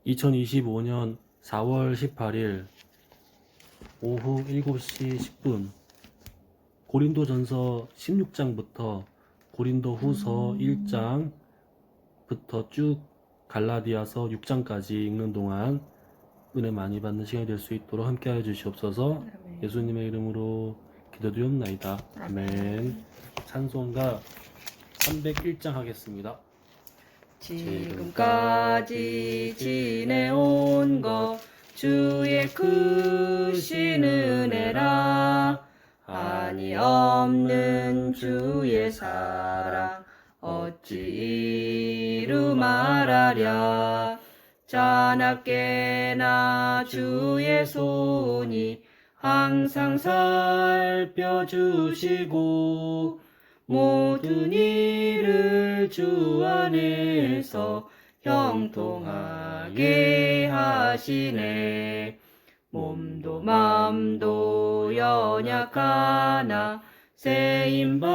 2025년 4월 18일 오후 7시 10분 고린도전서 16장부터 고린도후서 1장부터 쭉 갈라디아서 6장까지 읽는 동안 은혜 많이 받는 시간이 될 수 있도록 함께하여 주시옵소서. 아멘. 예수님의 이름으로 기도드리옵나이다. 아멘. 찬송가 301장 하겠습니다. 지금까지 지내온 것 주의 크신 은혜라. 한이 없는 주의 사랑 어찌 이루 말하랴. 자나깨나 주의 손이 항상 살펴주시고 모든 일을 주 안에서 형통하게 하시네. 몸도 맘도 연약하나 세임받아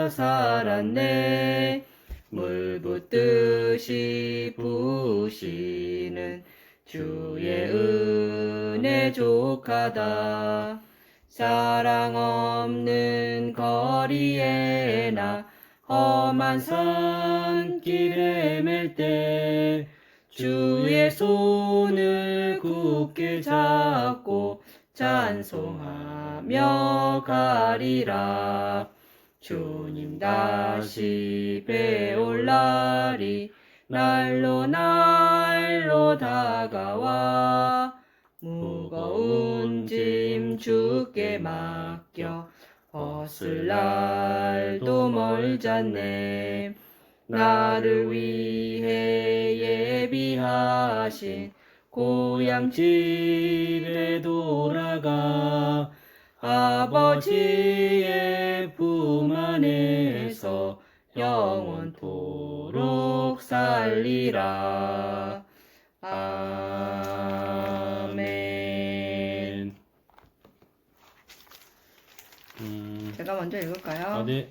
살았네. 물 붓듯이 부으시는 주의 은혜 족하다. 사랑 없는 거리에나 험한 산길에 맬 때 주의 손을 굳게 잡고 찬송하며 가리라. 주님 다시 배올 날이 날로 날로 다가와 무거운 짐 주께 맡겨 벗을 날도 멀잖네. 나를 위해 예비하신 고향 집에 돌아가 아버지의 품 안에서 영원토록 살리라. 아멘. 제가 먼저 읽을까요? 네.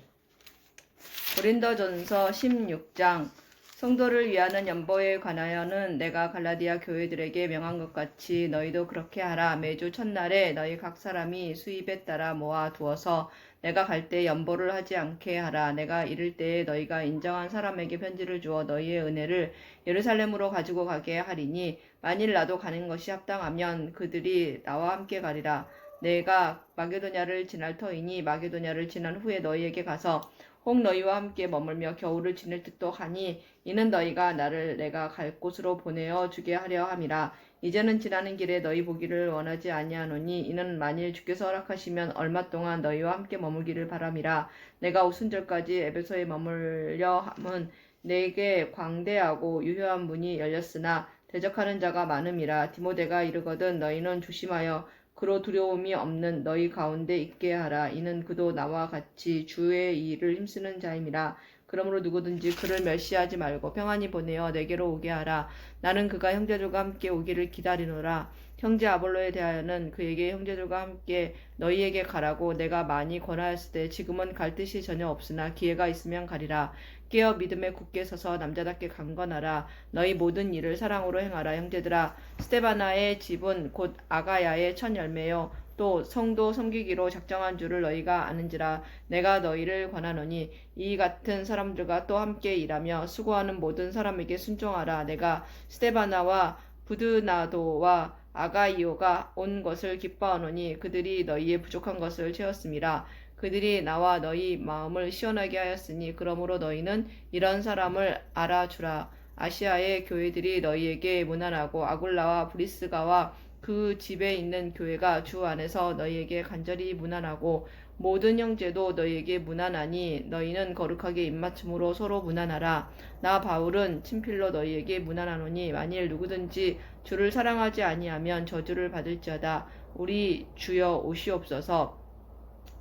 고린도전서 16장. 성도를 위하는 연보에 관하여는 내가 갈라디아 교회들에게 명한 것 같이 너희도 그렇게 하라. 매주 첫날에 너희 각 사람이 수입에 따라 모아 두어서 내가 갈 때 연보를 하지 않게 하라. 내가 이를 때에 너희가 인정한 사람에게 편지를 주어 너희의 은혜를 예루살렘으로 가지고 가게 하리니 만일 나도 가는 것이 합당하면 그들이 나와 함께 가리라. 내가 마게도냐를 지날 터이니 마게도냐를 지난 후에 너희에게 가서 혹 너희와 함께 머물며 겨울을 지낼 듯도 하니 이는 너희가 나를 내가 갈 곳으로 보내어 주게 하려 함이라. 이제는 지나는 길에 너희 보기를 원하지 아니하노니 이는 만일 주께서 허락하시면 얼마 동안 너희와 함께 머물기를 바람이라. 내가 오순절까지 에베소에 머물려 함은 내게 광대하고 유효한 문이 열렸으나 대적하는 자가 많음이라. 디모데가 이르거든 너희는 조심하여 그로 두려움이 없는 너희 가운데 있게 하라. 이는 그도 나와 같이 주의 일을 힘쓰는 자임이라. 그러므로 누구든지 그를 멸시하지 말고 평안히 보내어 내게로 오게 하라. 나는 그가 형제들과 함께 오기를 기다리노라. 형제 아볼로에 대하여는 그에게 형제들과 함께 너희에게 가라고 내가 많이 권하였을 때 지금은 갈 뜻이 전혀 없으나 기회가 있으면 가리라. 깨어 믿음에 굳게 서서 남자답게 강건하라. 너희 모든 일을 사랑으로 행하라. 형제들아, 스데바나의 집은 곧 아가야의 첫 열매요 또 성도 섬기기로 작정한 줄을 너희가 아는지라. 내가 너희를 권하노니 이 같은 사람들과 또 함께 일하며 수고하는 모든 사람에게 순종하라. 내가 스데바나와 부드나도와 아가이오가 온 것을 기뻐하노니 그들이 너희의 부족한 것을 채웠음이라. 그들이 나와 너희 마음을 시원하게 하였으니 그러므로 너희는 이런 사람을 알아주라. 아시아의 교회들이 너희에게 무난하고 아굴라와 브리스가와 그 집에 있는 교회가 주 안에서 너희에게 간절히 무난하고 모든 형제도 너희에게 무난하니 너희는 거룩하게 입맞춤으로 서로 무난하라. 나 바울은 친필로 너희에게 무난하노니 만일 누구든지 주를 사랑하지 아니하면 저주를 받을지어다. 우리 주여 오시옵소서.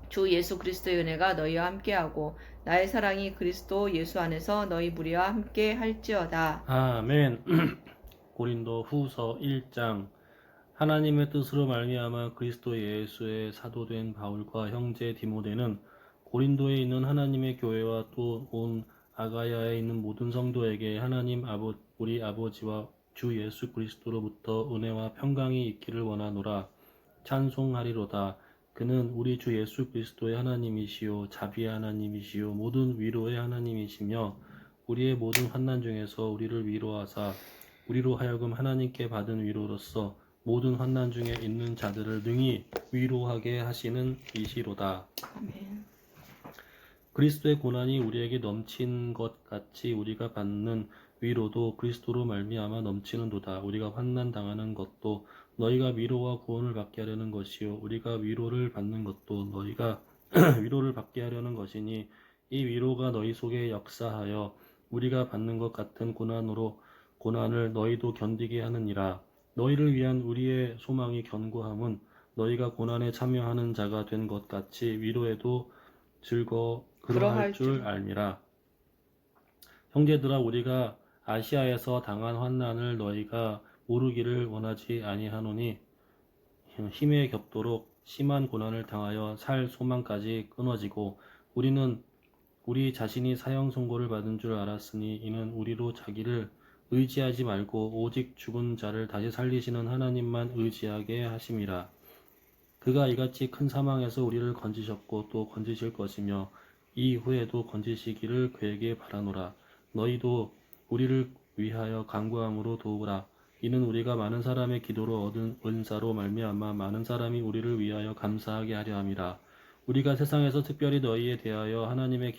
주 예수 그리스도의 은혜가 너희와 함께하고 나의 사랑이 그리스도 예수 안에서 너희 무리와 함께 할지어다. 아멘. 고린도 후서 1장. 하나님의 뜻으로 말미암아 그리스도 예수의 사도된 바울과 형제 디모데는 고린도에 있는 하나님의 교회와 또 온 아가야에 있는 모든 성도에게 하나님 우리 아버지와 주 예수 그리스도로부터 은혜와 평강이 있기를 원하노라. 찬송하리로다. 그는 우리 주 예수 그리스도의 하나님이시요 자비의 하나님이시요 모든 위로의 하나님이시며 우리의 모든 환난 중에서 우리를 위로하사 우리로 하여금 하나님께 받은 위로로서 모든 환난 중에 있는 자들을 능히 위로하게 하시는 이시로다. 아멘. 그리스도의 고난이 우리에게 넘친 것 같이 우리가 받는 위로도 그리스도로 말미암아 넘치는도다. 우리가 환난 당하는 것도 너희가 위로와 구원을 받게 하려는 것이요 우리가 위로를 받는 것도 너희가 위로를 받게 하려는 것이니 이 위로가 너희 속에 역사하여 우리가 받는 것 같은 고난을 너희도 견디게 하느니라. 너희를 위한 우리의 소망이 견고함은 너희가 고난에 참여하는 자가 된 것 같이 위로에도 그러할 줄 알미라. 형제들아, 우리가 아시아에서 당한 환난을 너희가 모르기를 원하지 아니하노니 힘에 겹도록 심한 고난을 당하여 살 소망까지 끊어지고 우리는 우리 자신이 사형 선고를 받은 줄 알았으니 이는 우리로 자기를 의지하지 말고 오직 죽은 자를 다시 살리시는 하나님만 의지하게 하심이라. 그가 이같이 큰 사망에서 우리를 건지셨고 또 건지실 것이며 이후에도 건지시기를 그에게 바라노라. 너희도 우리를 위하여 간구함으로 도우라. 이는 우리가 많은 사람의 기도로 얻은 은사로 말미암아 많은 사람이 우리를 위하여 감사하게 하려 함이라. 우리가 세상에서 특별히 너희에 대하여 하나님의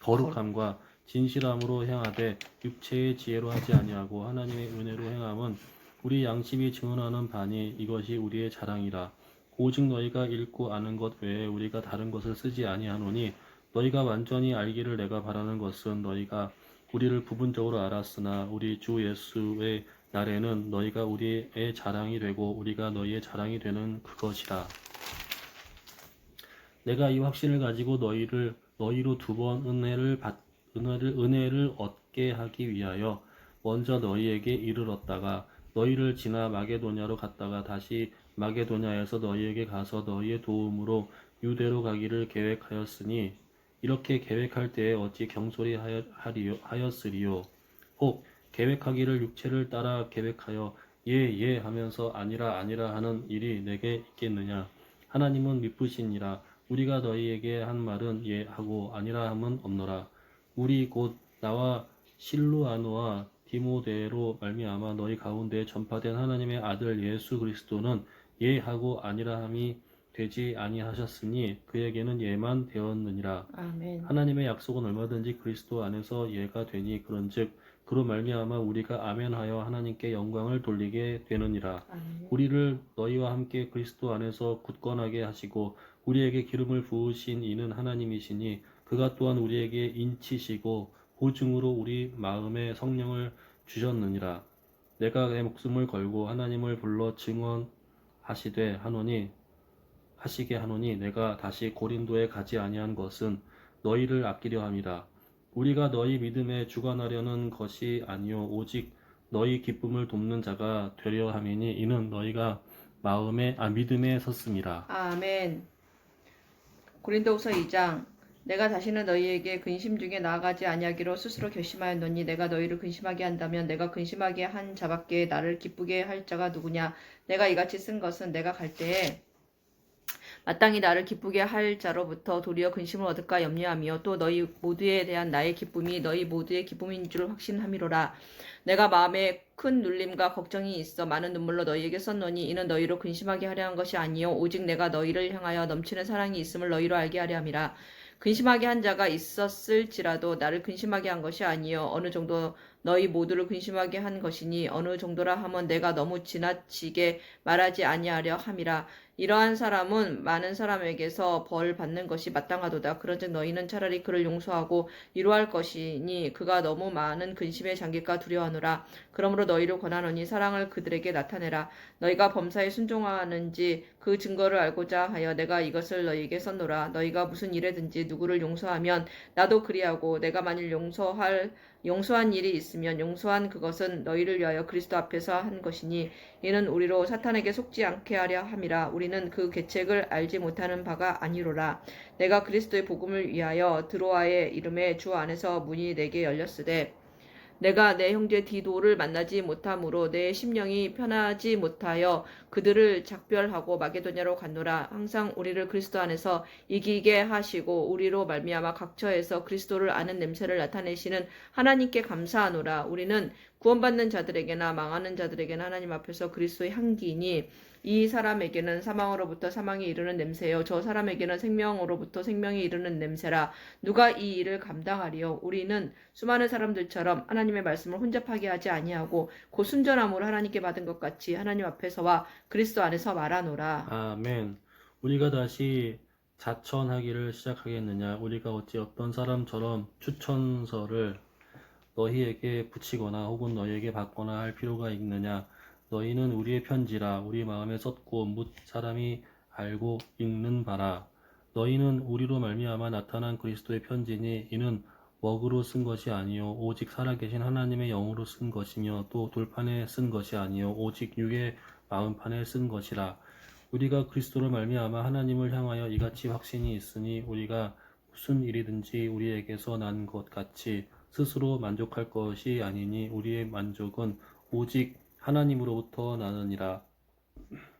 거룩함과 진실함으로 행하되 육체의 지혜로 하지 아니하고 하나님의 은혜로 행함은 우리 양심이 증언하는 바니 이것이 우리의 자랑이라. 오직 너희가 읽고 아는 것 외에 우리가 다른 것을 쓰지 아니하노니 너희가 완전히 알기를 내가 바라는 것은 너희가 우리를 부분적으로 알았으나 우리 주 예수의 날에는 너희가 우리의 자랑이 되고 우리가 너희의 자랑이 되는 그것이라. 내가 이 확신을 가지고 너희로 두 번 은혜를 얻게 하기 위하여 먼저 너희에게 이르렀다가 너희를 지나 마게도냐로 갔다가 다시 마게도냐에서 너희에게 가서 너희의 도움으로 유대로 가기를 계획하였으니 이렇게 계획할 때에 어찌 경솔히 하였으리요. 혹 계획하기를 육체를 따라 계획하여 예 하면서 아니라 하는 일이 내게 있겠느냐. 하나님은 미쁘시니라. 우리가 너희에게 한 말은 예 하고 아니라 함은 없노라. 우리 곧 나와 실루아노와 디모데로 말미암아 너희 가운데 전파된 하나님의 아들 예수 그리스도는 예 하고 아니라 함이 되지 아니하셨으니 그에게는 예만 되었느니라. 아멘. 하나님의 약속은 얼마든지 그리스도 안에서 예가 되니 그런즉 그로 말미암아 우리가 아멘하여 하나님께 영광을 돌리게 되느니라. 아멘. 우리를 너희와 함께 그리스도 안에서 굳건하게 하시고 우리에게 기름을 부으신 이는 하나님이시니 그가 또한 우리에게 인치시고 보증으로 우리 마음에 성령을 주셨느니라. 내가 내 목숨을 걸고 하나님을 불러 증언하시게 하노니 내가 다시 고린도에 가지 아니한 것은 너희를 아끼려 함이라. 우리가 너희 믿음에 주관하려는 것이 아니요 오직 너희 기쁨을 돕는 자가 되려 함이니 이는 너희가 믿음에 섰음이라. 아멘. 고린도후서 2장. 내가 다시는 너희에게 근심 중에 나아가지 아니하기로 스스로 결심하였노니 내가 너희를 근심하게 한다면 내가 근심하게 한 자밖에 나를 기쁘게 할 자가 누구냐. 내가 이같이 쓴 것은 내가 갈 때에 마땅히 나를 기쁘게 할 자로부터 도리어 근심을 얻을까 염려하며 또 너희 모두에 대한 나의 기쁨이 너희 모두의 기쁨인 줄 확신함이로라. 내가 마음에 큰 눌림과 걱정이 있어 많은 눈물로 너희에게 썼노니 이는 너희로 근심하게 하려 한 것이 아니요 오직 내가 너희를 향하여 넘치는 사랑이 있음을 너희로 알게 하려 함이라. 근심하게 한 자가 있었을지라도 나를 근심하게 한 것이 아니요 어느 정도 너희 모두를 근심하게 한 것이니 어느 정도라 하면 내가 너무 지나치게 말하지 아니하려 함이라. 이러한 사람은 많은 사람에게서 벌 받는 것이 마땅하도다. 그런즉 너희는 차라리 그를 용서하고 위로할 것이니 그가 너무 많은 근심에 잠길까 두려워하노라. 그러므로 너희를 권하노니 사랑을 그들에게 나타내라. 너희가 범사에 순종하는지 그 증거를 알고자 하여 내가 이것을 너희에게 썼노라. 너희가 무슨 일에든지 누구를 용서하면 나도 그리하고 내가 만일 용서한 일이 있으면 용서한 그것은 너희를 위하여 그리스도 앞에서 한 것이니 이는 우리로 사탄에게 속지 않게 하려 함이라. 우리는 그 계책을 알지 못하는 바가 아니로라. 내가 그리스도의 복음을 위하여 드로아의 이름에 주 안에서 문이 내게 열렸으되 내가 내 형제 디도를 만나지 못함으로 내 심령이 편하지 못하여 그들을 작별하고 마게도냐로 갔노라. 항상 우리를 그리스도 안에서 이기게 하시고 우리로 말미암아 각처에서 그리스도를 아는 냄새를 나타내시는 하나님께 감사하노라. 우리는 구원받는 자들에게나 망하는 자들에게나 하나님 앞에서 그리스도의 향기니 이 사람에게는 사망으로부터 사망이 이르는 냄새요 저 사람에게는 생명으로부터 생명이 이르는 냄새라. 누가 이 일을 감당하리요? 우리는 수많은 사람들처럼 하나님의 말씀을 혼잡하게 하지 아니하고 곧 순전함으로 하나님께 받은 것 같이 하나님 앞에서와 그리스도 안에서 말하노라. 아멘. 우리가 다시 자천하기를 시작하겠느냐? 우리가 어찌 어떤 사람처럼 추천서를 너희에게 붙이거나 혹은 너희에게 받거나 할 필요가 있느냐? 너희는 우리의 편지라 우리 마음에 썼고 뭇 사람이 알고 읽는 바라. 너희는 우리로 말미암아 나타난 그리스도의 편지니 이는 먹으로 쓴 것이 아니요 오직 살아계신 하나님의 영으로 쓴 것이며 또 돌판에 쓴 것이 아니요 오직 육의 마음판에 쓴 것이라. 우리가 그리스도로 말미암아 하나님을 향하여 이같이 확신이 있으니 우리가 무슨 일이든지 우리에게서 난 것 같이 스스로 만족할 것이 아니니 우리의 만족은 오직 하나님으로부터 나느니라.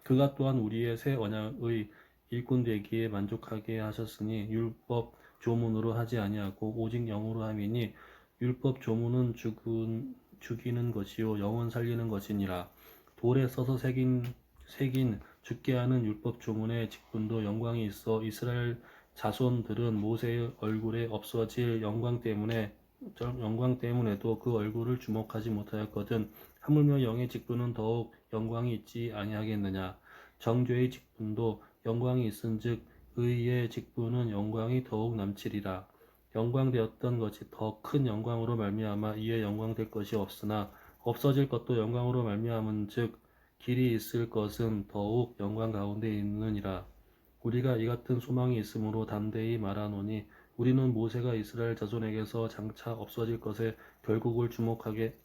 그가 또한 우리의 새 언약의 일꾼 되기에 만족하게 하셨으니 율법 조문으로 하지 아니하고 오직 영으로 함이니 율법 조문은 죽이는 것이요 영은 살리는 것이니라. 돌에 써서 새긴 죽게 하는 율법 조문의 직분도 영광이 있어 이스라엘 자손들은 모세의 얼굴에 없어질 영광 때문에도 그 얼굴을 주목하지 못하였거든. 하물며 영의 직분은 더욱 영광이 있지 아니하겠느냐. 정죄의 직분도 영광이 있은즉 의의 직분은 영광이 더욱 남치리라. 영광되었던 것이 더 큰 영광으로 말미암아 이에 영광될 것이 없으나 없어질 것도 영광으로 말미암은즉 길이 있을 것은 더욱 영광 가운데 있느니라. 우리가 이 같은 소망이 있으므로 담대히 말하노니 우리는 모세가 이스라엘 자손에게서 장차 없어질 것에 결국을 주목하게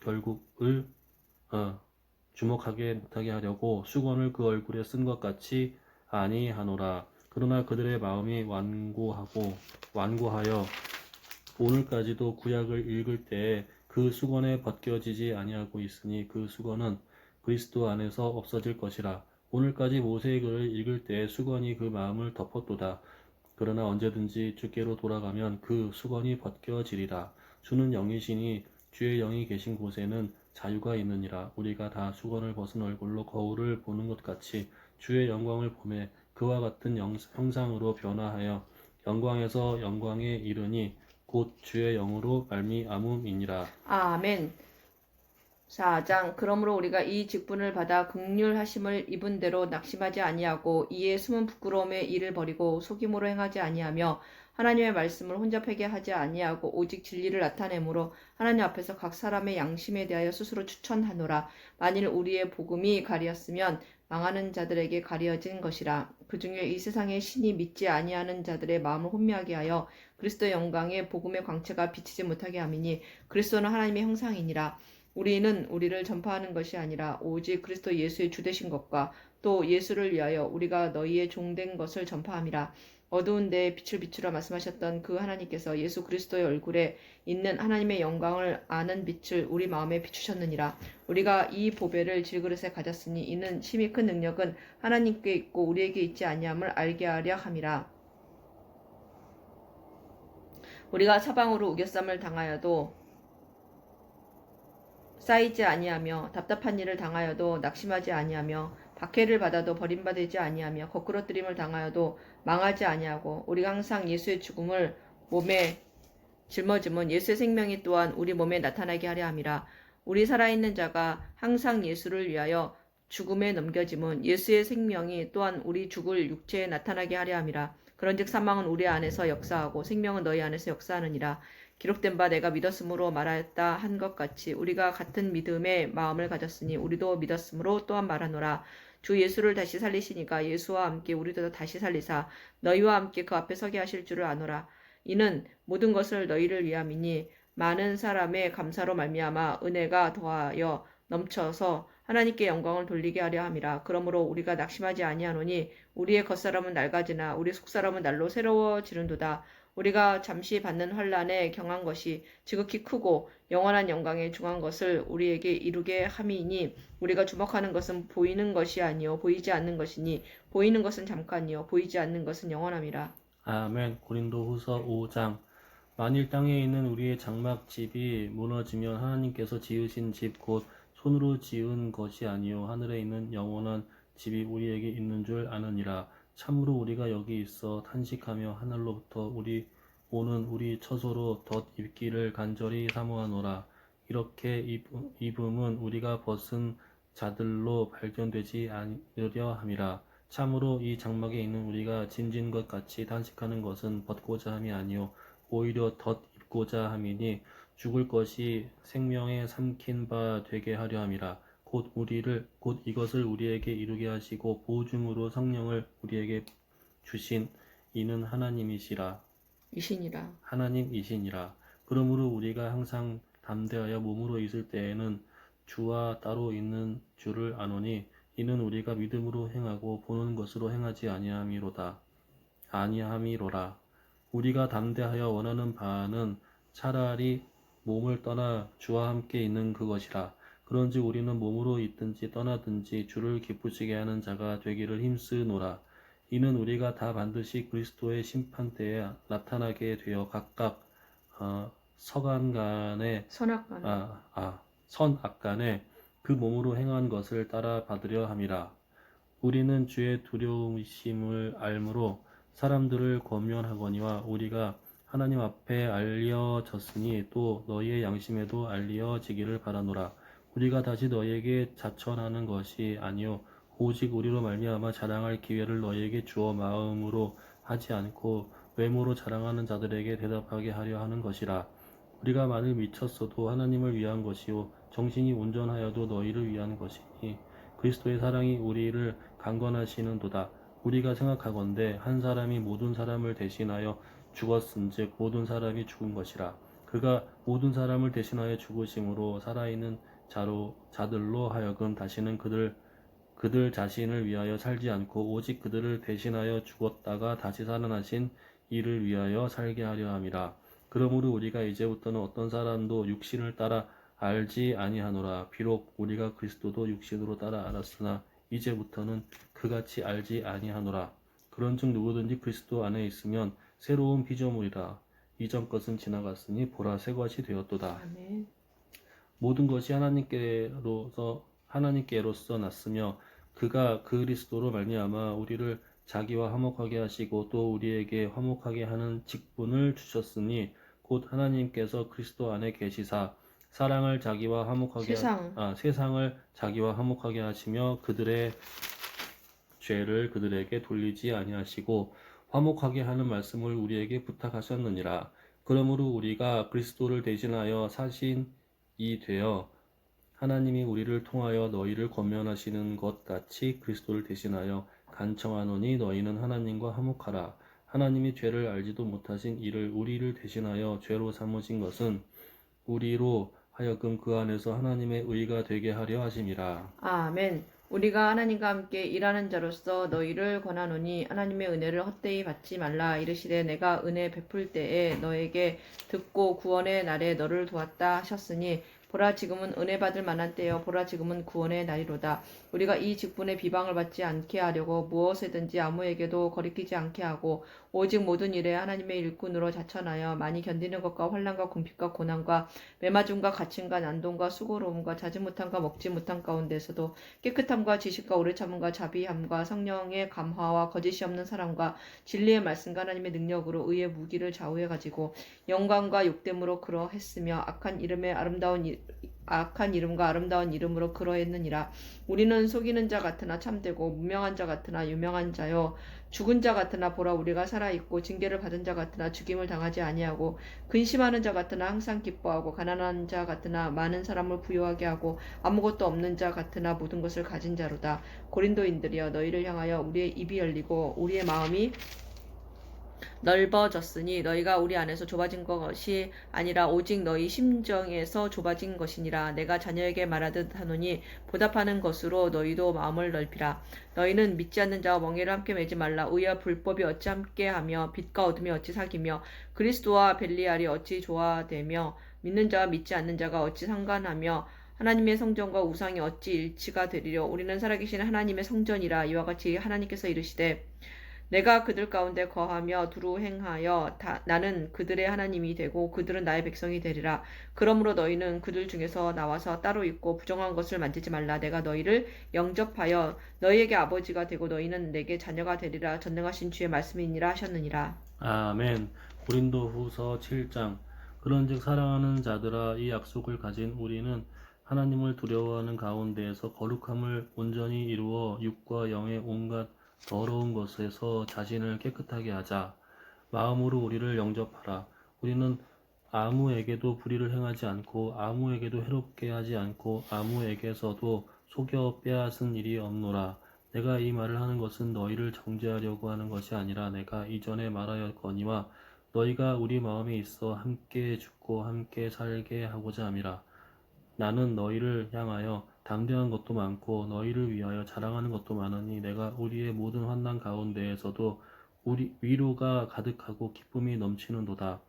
못하게 하려고 수건을 그 얼굴에 쓴 것 같이 아니하노라. 그러나 그들의 마음이 완고하여 오늘까지도 구약을 읽을 때에 그 수건에 벗겨지지 아니하고 있으니 그 수건은 그리스도 안에서 없어질 것이라. 오늘까지 모세의 글을 읽을 때에 수건이 그 마음을 덮었도다. 그러나 언제든지 주께로 돌아가면 그 수건이 벗겨지리라. 주는 영이시니 주의 영이 계신 곳에는 자유가 있느니라. 우리가 다 수건을 벗은 얼굴로 거울을 보는 것 같이 주의 영광을 보매 그와 같은 형상으로 변화하여 영광에서 영광에 이르니 곧 주의 영으로 말미암음이니라. 아멘. 4장 그러므로 우리가 이 직분을 받아 긍휼하심을 입은 대로 낙심하지 아니하고 이에 숨은 부끄러움의 일을 버리고 속임으로 행하지 아니하며 하나님의 말씀을 혼잡하게 하지 아니하고 오직 진리를 나타내므로 하나님 앞에서 각 사람의 양심에 대하여 스스로 추천하노라. 만일 우리의 복음이 가리었으면 망하는 자들에게 가리어진 것이라. 그 중에 이 세상의 신이 믿지 아니하는 자들의 마음을 혼미하게 하여 그리스도의 영광의 복음의 광채가 비치지 못하게 함이니 그리스도는 하나님의 형상이니라. 우리는 우리를 전파하는 것이 아니라 오직 그리스도 예수의 주되신 것과 또 예수를 위하여 우리가 너희의 종된 것을 전파함이라. 어두운 데에 빛을 비추라 말씀하셨던 그 하나님께서 예수 그리스도의 얼굴에 있는 하나님의 영광을 아는 빛을 우리 마음에 비추셨느니라. 우리가 이 보배를 질그릇에 가졌으니 이는 심히 큰 능력은 하나님께 있고 우리에게 있지 아니함을 알게 하려 함이라. 우리가 사방으로 우겨쌈을 당하여도 쌓이지 아니하며 답답한 일을 당하여도 낙심하지 아니하며 박해를 받아도 버림받지 아니하며 거꾸러뜨림을 당하여도 망하지 아니하고 우리가 항상 예수의 죽음을 몸에 짊어짐은 예수의 생명이 또한 우리 몸에 나타나게 하려 함이라. 우리 살아있는 자가 항상 예수를 위하여 죽음에 넘겨짐은 예수의 생명이 또한 우리 죽을 육체에 나타나게 하려 함이라. 그런즉 사망은 우리 안에서 역사하고 생명은 너희 안에서 역사하느니라. 기록된 바 내가 믿었으므로 말하였다 한 것 같이 우리가 같은 믿음의 마음을 가졌으니 우리도 믿었으므로 또한 말하노라. 주 예수를 다시 살리시니까 예수와 함께 우리도 다시 살리사 너희와 함께 그 앞에 서게 하실 줄을 아노라. 이는 모든 것을 너희를 위함이니 많은 사람의 감사로 말미암아 은혜가 더하여 넘쳐서 하나님께 영광을 돌리게 하려 함이라. 그러므로 우리가 낙심하지 아니하노니 우리의 겉사람은 낡아지나 우리 속사람은 날로 새로워지는도다. 우리가 잠시 받는 환난에 경한 것이 지극히 크고 영원한 영광에 중한 것을 우리에게 이루게 함이니 우리가 주목하는 것은 보이는 것이 아니요 보이지 않는 것이니 보이는 것은 잠깐이요 보이지 않는 것은 영원함이라. 아멘. 고린도후서 5장. 만일 땅에 있는 우리의 장막 집이 무너지면 하나님께서 지으신 집 곧 손으로 지은 것이 아니요 하늘에 있는 영원한 집이 우리에게 있는 줄 아느니라. 참으로 우리가 여기 있어 탄식하며 하늘로부터 오는 우리 처소로 덧입기를 간절히 사모하노라. 이렇게 입음은 우리가 벗은 자들로 발견되지 않으려 함이라. 참으로 이 장막에 있는 우리가 짐진 것 같이 탄식하는 것은 벗고자 함이 아니요 오히려 덧입고자 함이니 죽을 것이 생명에 삼킨 바 되게 하려 함이라. 곧 이것을 우리에게 이루게 하시고 보증으로 성령을 우리에게 주신 이는 하나님이시니라. 그러므로 우리가 항상 담대하여 몸으로 있을 때에는 주와 따로 있는 줄을 아노니 이는 우리가 믿음으로 행하고 보는 것으로 행하지 아니함이로라. 우리가 담대하여 원하는 바는 차라리 몸을 떠나 주와 함께 있는 그것이라. 그런즉 우리는 몸으로 있든지 떠나든지 주를 기쁘시게 하는 자가 되기를 힘쓰노라. 이는 우리가 다 반드시 그리스도의 심판때에 나타나게 되어 각각 선악간에 그 몸으로 행한 것을 따라 받으려 함이라. 우리는 주의 두려우심을 알므로 사람들을 권면하거니와 우리가 하나님 앞에 알려졌으니 또 너희의 양심에도 알려지기를 바라노라. 우리가 다시 너희에게 자천하는 것이 아니요 오직 우리로 말미암아 자랑할 기회를 너희에게 주어 마음으로 하지 않고 외모로 자랑하는 자들에게 대답하게 하려 하는 것이라. 우리가 만일 미쳤어도 하나님을 위한 것이요 정신이 온전하여도 너희를 위한 것이니 그리스도의 사랑이 우리를 강건하시는도다. 우리가 생각하건대 한 사람이 모든 사람을 대신하여 죽었은즉 모든 사람이 죽은 것이라. 그가 모든 사람을 대신하여 죽으심으로 살아있는 자들로 하여금 다시는 그들 자신을 위하여 살지 않고 오직 그들을 대신하여 죽었다가 다시 살아나신 이를 위하여 살게 하려 함이라. 그러므로 우리가 이제부터는 어떤 사람도 육신을 따라 알지 아니하노라. 비록 우리가 그리스도도 육신으로 따라 알았으나 이제부터는 그같이 알지 아니하노라. 그런즉 누구든지 그리스도 안에 있으면 새로운 피조물이라. 이전 것은 지나갔으니 보라 새 것이 되었도다. 아멘. 모든 것이 하나님께로서 났으며 그가 그리스도로 말미암아 우리를 자기와 화목하게 하시고 또 우리에게 화목하게 하는 직분을 주셨으니 곧 하나님께서 그리스도 안에 계시사 세상을 자기와 화목하게 하시며 그들의 죄를 그들에게 돌리지 아니하시고 화목하게 하는 말씀을 우리에게 부탁하셨느니라. 그러므로 우리가 그리스도를 대신하여 사신이 되어 하나님이 우리를 통하여 너희를 권면하시는 것 같이 그리스도를 대신하여 간청하노니 너희는 하나님과 화목하라. 하나님이 죄를 알지도 못하신 이를 우리를 대신하여 죄로 삼으신 것은 우리로 하여금 그 안에서 하나님의 의가 되게 하려 하심이라. 아멘. 우리가 하나님과 함께 일하는 자로서 너희를 권하노니 하나님의 은혜를 헛되이 받지 말라. 이르시되 내가 은혜 베풀 때에 너에게 듣고 구원의 날에 너를 도왔다 하셨으니 보라 지금은 은혜 받을 만한 때요 보라 지금은 구원의 날이로다. 우리가 이 직분에 비방을 받지 않게 하려고 무엇에든지 아무에게도 거리끼지 않게 하고 오직 모든 일에 하나님의 일꾼으로 자천하여 많이 견디는 것과 환난과 궁핍과 고난과 매맞음과 갇힘과 난동과 수고로움과 자지 못함과 먹지 못함 가운데서도 깨끗함과 지식과 오래 참음과 자비함과 성령의 감화와 거짓이 없는 사랑과 진리의 말씀과 하나님의 능력으로 의의 무기를 좌우해 가지고 영광과 욕됨으로 그러했으며 악한 이름과 아름다운 이름으로 그러했느니라. 우리는 속이는 자 같으나 참되고 무명한 자 같으나 유명한 자요 죽은 자 같으나 보라 우리가 살아있고 징계를 받은 자 같으나 죽임을 당하지 아니하고 근심하는 자 같으나 항상 기뻐하고 가난한 자 같으나 많은 사람을 부유하게 하고 아무것도 없는 자 같으나 모든 것을 가진 자로다. 고린도인들이여 너희를 향하여 우리의 입이 열리고 우리의 마음이 넓어졌으니 너희가 우리 안에서 좁아진 것이 아니라 오직 너희 심정에서 좁아진 것이니라. 내가 자녀에게 말하듯 하노니 보답하는 것으로 너희도 마음을 넓히라. 너희는 믿지 않는 자와 멍에를 함께 매지 말라. 의와 불법이 어찌 함께하며 빛과 어둠이 어찌 사귀며 그리스도와 벨리알이 어찌 조화되며 믿는 자와 믿지 않는 자가 어찌 상관하며 하나님의 성전과 우상이 어찌 일치가 되리려. 우리는 살아계신 하나님의 성전이라. 이와 같이 하나님께서 이르시되 내가 그들 가운데 거하며 두루 행하여 나는 그들의 하나님이 되고 그들은 나의 백성이 되리라. 그러므로 너희는 그들 중에서 나와서 따로 있고 부정한 것을 만지지 말라. 내가 너희를 영접하여 너희에게 아버지가 되고 너희는 내게 자녀가 되리라. 전능하신 주의 말씀이니라 하셨느니라. 아멘. 고린도후서 7장. 그런즉 사랑하는 자들아, 이 약속을 가진 우리는 하나님을 두려워하는 가운데에서 거룩함을 온전히 이루어 육과 영의 온갖 더러운 것에서 자신을 깨끗하게 하자. 마음으로 우리를 영접하라. 우리는 아무에게도 불의를 행하지 않고 아무에게도 해롭게 하지 않고 아무에게서도 속여 빼앗은 일이 없노라. 내가 이 말을 하는 것은 너희를 정죄하려고 하는 것이 아니라 내가 이전에 말하였거니와 너희가 우리 마음에 있어 함께 죽고 함께 살게 하고자 함이라. 나는 너희를 향하여 담대한 것도 많고 너희를 위하여 자랑하는 것도 많으니 내가 우리의 모든 환난 가운데에서도 우리 위로가 가득하고 기쁨이 넘치는도다.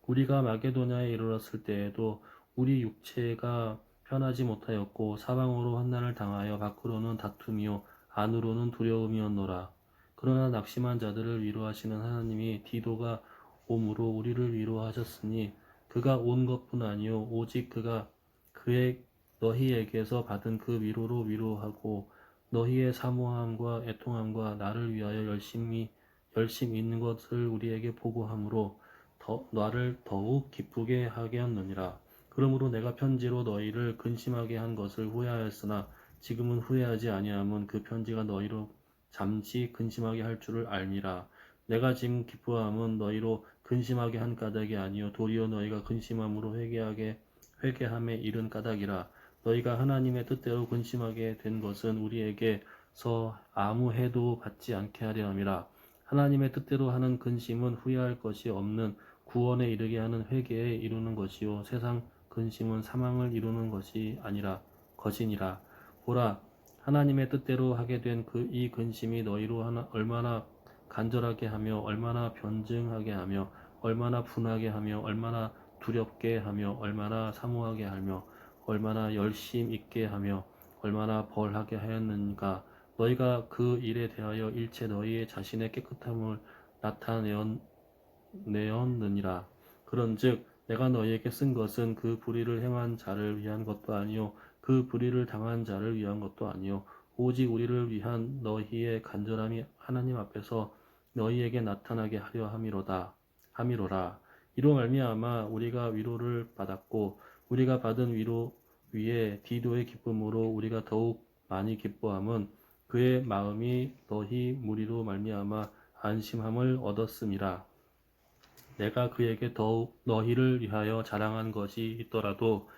우리가 마게도냐에 이르렀을 때에도 우리 육체가 편하지 못하였고 사방으로 환난을 당하여 밖으로는 다툼이요 안으로는 두려움이었노라. 그러나 낙심한 자들을 위로하시는 하나님이 디도가 옴으로 우리를 위로하셨으니 그가 온 것뿐 아니요 오직 그가 너희에게서 받은 그 위로로 위로하고 너희의 사모함과 애통함과 나를 위하여 열심히 있는 것을 우리에게 보고함으로 나를 더욱 기쁘게 하게 하느니라. 그러므로 내가 편지로 너희를 근심하게 한 것을 후회하였으나 지금은 후회하지 아니함은 그 편지가 너희로 잠시 근심하게 할 줄을 알미라. 내가 지금 기뻐함은 너희로 근심하게 한 까닭이 아니요 도리어 너희가 근심함으로 회개함에 이른 까닭이라. 너희가 하나님의 뜻대로 근심하게 된 것은 우리에게서 아무 해도 받지 않게 하려 함이라. 하나님의 뜻대로 하는 근심은 후회할 것이 없는 구원에 이르게 하는 회개에 이루는 것이요 세상 근심은 사망을 이루는 것이 아니라 것이니라. 보라, 하나님의 뜻대로 하게 된 이 근심이 너희로 얼마나 간절하게 하며 얼마나 변증하게 하며 얼마나 분하게 하며 얼마나 두렵게 하며 얼마나 사모하게 하며 얼마나 열심 있게 하며 얼마나 벌하게 하였는가. 너희가 그 일에 대하여 일체 너희의 자신의 깨끗함을 나타내었느니라. 그런즉 내가 너희에게 쓴 것은 그 불의를 행한 자를 위한 것도 아니요 그 불의를 당한 자를 위한 것도 아니요 오직 우리를 위한 너희의 간절함이 하나님 앞에서 너희에게 나타나게 하려 함이로라. 이로 말미암아 우리가 위로를 받았고 우리가 받은 위로 위에 디도의 기쁨으로 우리가 더욱 많이 기뻐함은 그의 마음이 너희 무리로 말미암아 안심함을 얻었음이라. 내가 그에게 더욱 너희를 위하여 자랑한 것이 있더라도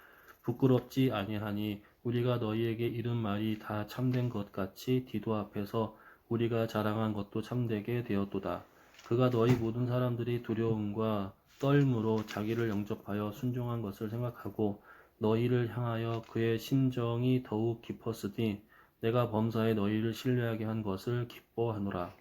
부끄럽지 아니하니 우리가 너희에게 이른 말이 다 참된 것 같이 디도 앞에서 우리가 자랑한 것도 참되게 되었도다. 그가 너희 모든 사람들이 두려움과 떨므로 자기를 영접하여 순종한 것을 생각하고 너희를 향하여 그의 심정이 더욱 깊었으니 내가 범사에 너희를 신뢰하게 한 것을 기뻐하노라.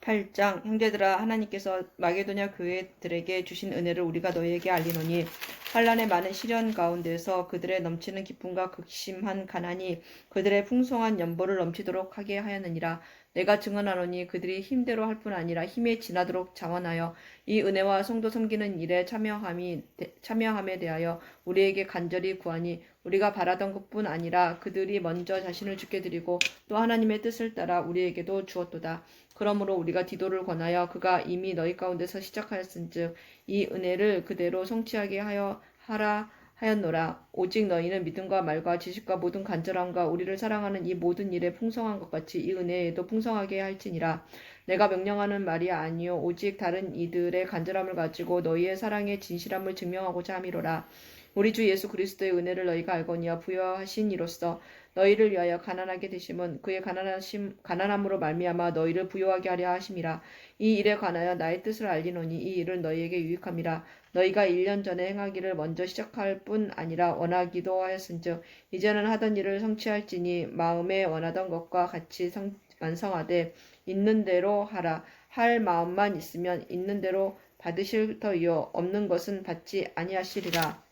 8장 형제들아 하나님께서 마게도냐 교회들에게 주신 은혜를 우리가 너희에게 알리노니 환난의 많은 시련 가운데서 그들의 넘치는 기쁨과 극심한 가난이 그들의 풍성한 연보를 넘치도록 하게 하였느니라. 내가 증언하노니 그들이 힘대로 할 뿐 아니라 힘에 지나도록 자원하여 이 은혜와 성도 섬기는 일에 참여함에 대하여 우리에게 간절히 구하니 우리가 바라던 것뿐 아니라 그들이 먼저 자신을 주께 드리고 또 하나님의 뜻을 따라 우리에게도 주었도다. 그러므로 우리가 디도를 권하여 그가 이미 너희 가운데서 시작하였은즉 이 은혜를 그대로 성취하게 하라 하였노라. 오직 너희는 믿음과 말과 지식과 모든 간절함과 우리를 사랑하는 이 모든 일에 풍성한 것 같이 이 은혜에도 풍성하게 할지니라. 내가 명령하는 말이 아니요 오직 다른 이들의 간절함을 가지고 너희의 사랑의 진실함을 증명하고자 함이로라. 우리 주 예수 그리스도의 은혜를 너희가 알거니와 부여하신 이로써 너희를 위하여 가난하게 되심은 그의 가난함으로 말미암아 너희를 부여하게 하려 하심이라. 이 일에 관하여 나의 뜻을 알리노니 이 일은 너희에게 유익함이라. 너희가 1년 전에 행하기를 먼저 시작할 뿐 아니라 원하기도 하였은즉 이제는 하던 일을 성취할지니 마음에 원하던 것과 같이 완성하되 있는 대로 하라. 할 마음만 있으면 있는 대로 받으실 터이요 없는 것은 받지 아니하시리라.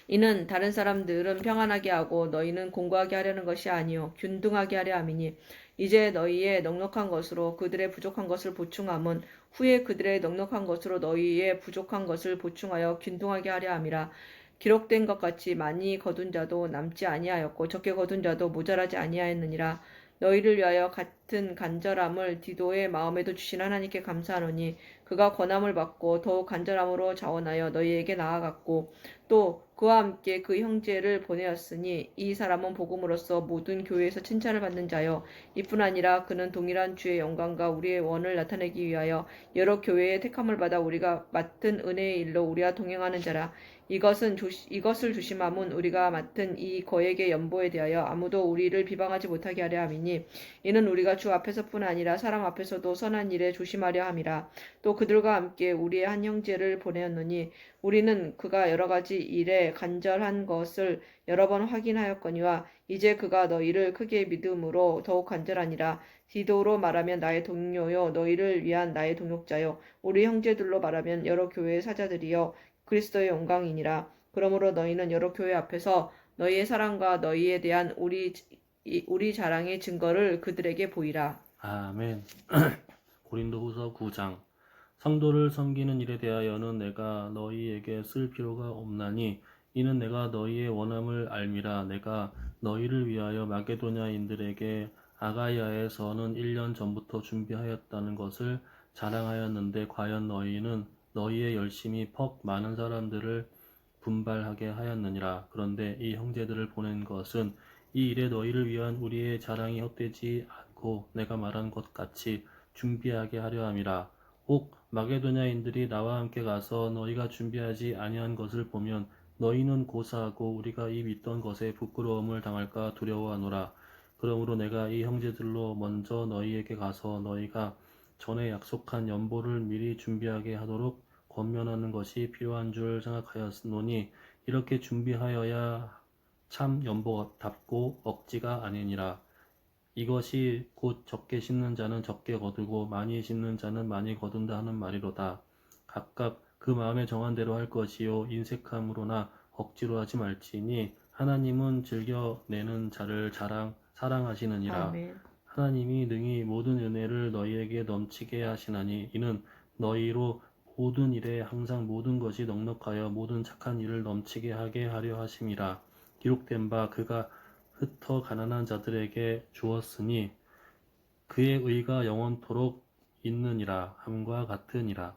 이는 다른 사람들은 평안하게 하고 너희는 공고하게 하려는 것이 아니요 균등하게 하려 함이니 이제 너희의 넉넉한 것으로 그들의 부족한 것을 보충함은 후에 그들의 넉넉한 것으로 너희의 부족한 것을 보충하여 균등하게 하려 함이라. 기록된 것 같이 많이 거둔 자도 남지 아니하였고 적게 거둔 자도 모자라지 아니하였느니라. 너희를 위하여 같은 간절함을 디도의 마음에도 주신 하나님께 감사하노니 그가 권함을 받고 더욱 간절함으로 자원하여 너희에게 나아갔고 또 그와 함께 그 형제를 보내었으니 이 사람은 복음으로써 모든 교회에서 칭찬을 받는 자요 이뿐 아니라 그는 동일한 주의 영광과 우리의 원을 나타내기 위하여 여러 교회의 택함을 받아 우리가 맡은 은혜의 일로 우리와 동행하는 자라. 이것을 조심함은 우리가 맡은 이 거액의 연보에 대하여 아무도 우리를 비방하지 못하게 하려 함이니 이는 우리가 주 앞에서뿐 아니라 사람 앞에서도 선한 일에 조심하려 함이라. 또 그들과 함께 우리의 한 형제를 보내었노니 우리는 그가 여러 가지 일에 간절한 것을 여러 번 확인하였거니와 이제 그가 너희를 크게 믿음으로 더욱 간절하니라. 디도로 말하면 나의 동료요 너희를 위한 나의 동역자요 우리 형제들로 말하면 여러 교회의 사자들이여 그리스도의 영광이니라. 그러므로 너희는 여러 교회 앞에서 너희의 사랑과 너희에 대한 우리 자랑의 증거를 그들에게 보이라. 아멘. 고린도후서 9장. 성도를 섬기는 일에 대하여는 내가 너희에게 쓸 필요가 없나니 이는 내가 너희의 원함을 알미라. 내가 너희를 위하여 마게도냐인들에게 아가야에서는 1년 전부터 준비하였다는 것을 자랑하였는데 과연 너희는 너희의 열심이 퍽 많은 사람들을 분발하게 하였느니라. 그런데 이 형제들을 보낸 것은 이 일에 너희를 위한 우리의 자랑이 헛되지 않고 내가 말한 것 같이 준비하게 하려 함이라. 혹 마게도냐인들이 나와 함께 가서 너희가 준비하지 아니한 것을 보면 너희는 고사하고 우리가 이 믿던 것에 부끄러움을 당할까 두려워하노라. 그러므로 내가 이 형제들로 먼저 너희에게 가서 너희가 전에 약속한 연보를 미리 준비하게 하도록 권면하는 것이 필요한 줄 생각하였노니 이렇게 준비하여야 참 연보답고 억지가 아니니라. 이것이 곧 적게 심는 자는 적게 거두고 많이 심는 자는 많이 거둔다 하는 말이로다. 각각 그 마음에 정한 대로 할 것이요 인색함으로나 억지로 하지 말지니 하나님은 즐겨내는 자를 사랑하시느니라. 아멘. 하나님이 능히 모든 은혜를 너희에게 넘치게 하시나니 이는 너희로 모든 일에 항상 모든 것이 넉넉하여 모든 착한 일을 넘치게 하게 하려 하심이라. 기록된 바 그가 흩어 가난한 자들에게 주었으니 그의 의가 영원토록 있느니라 함과 같으니라.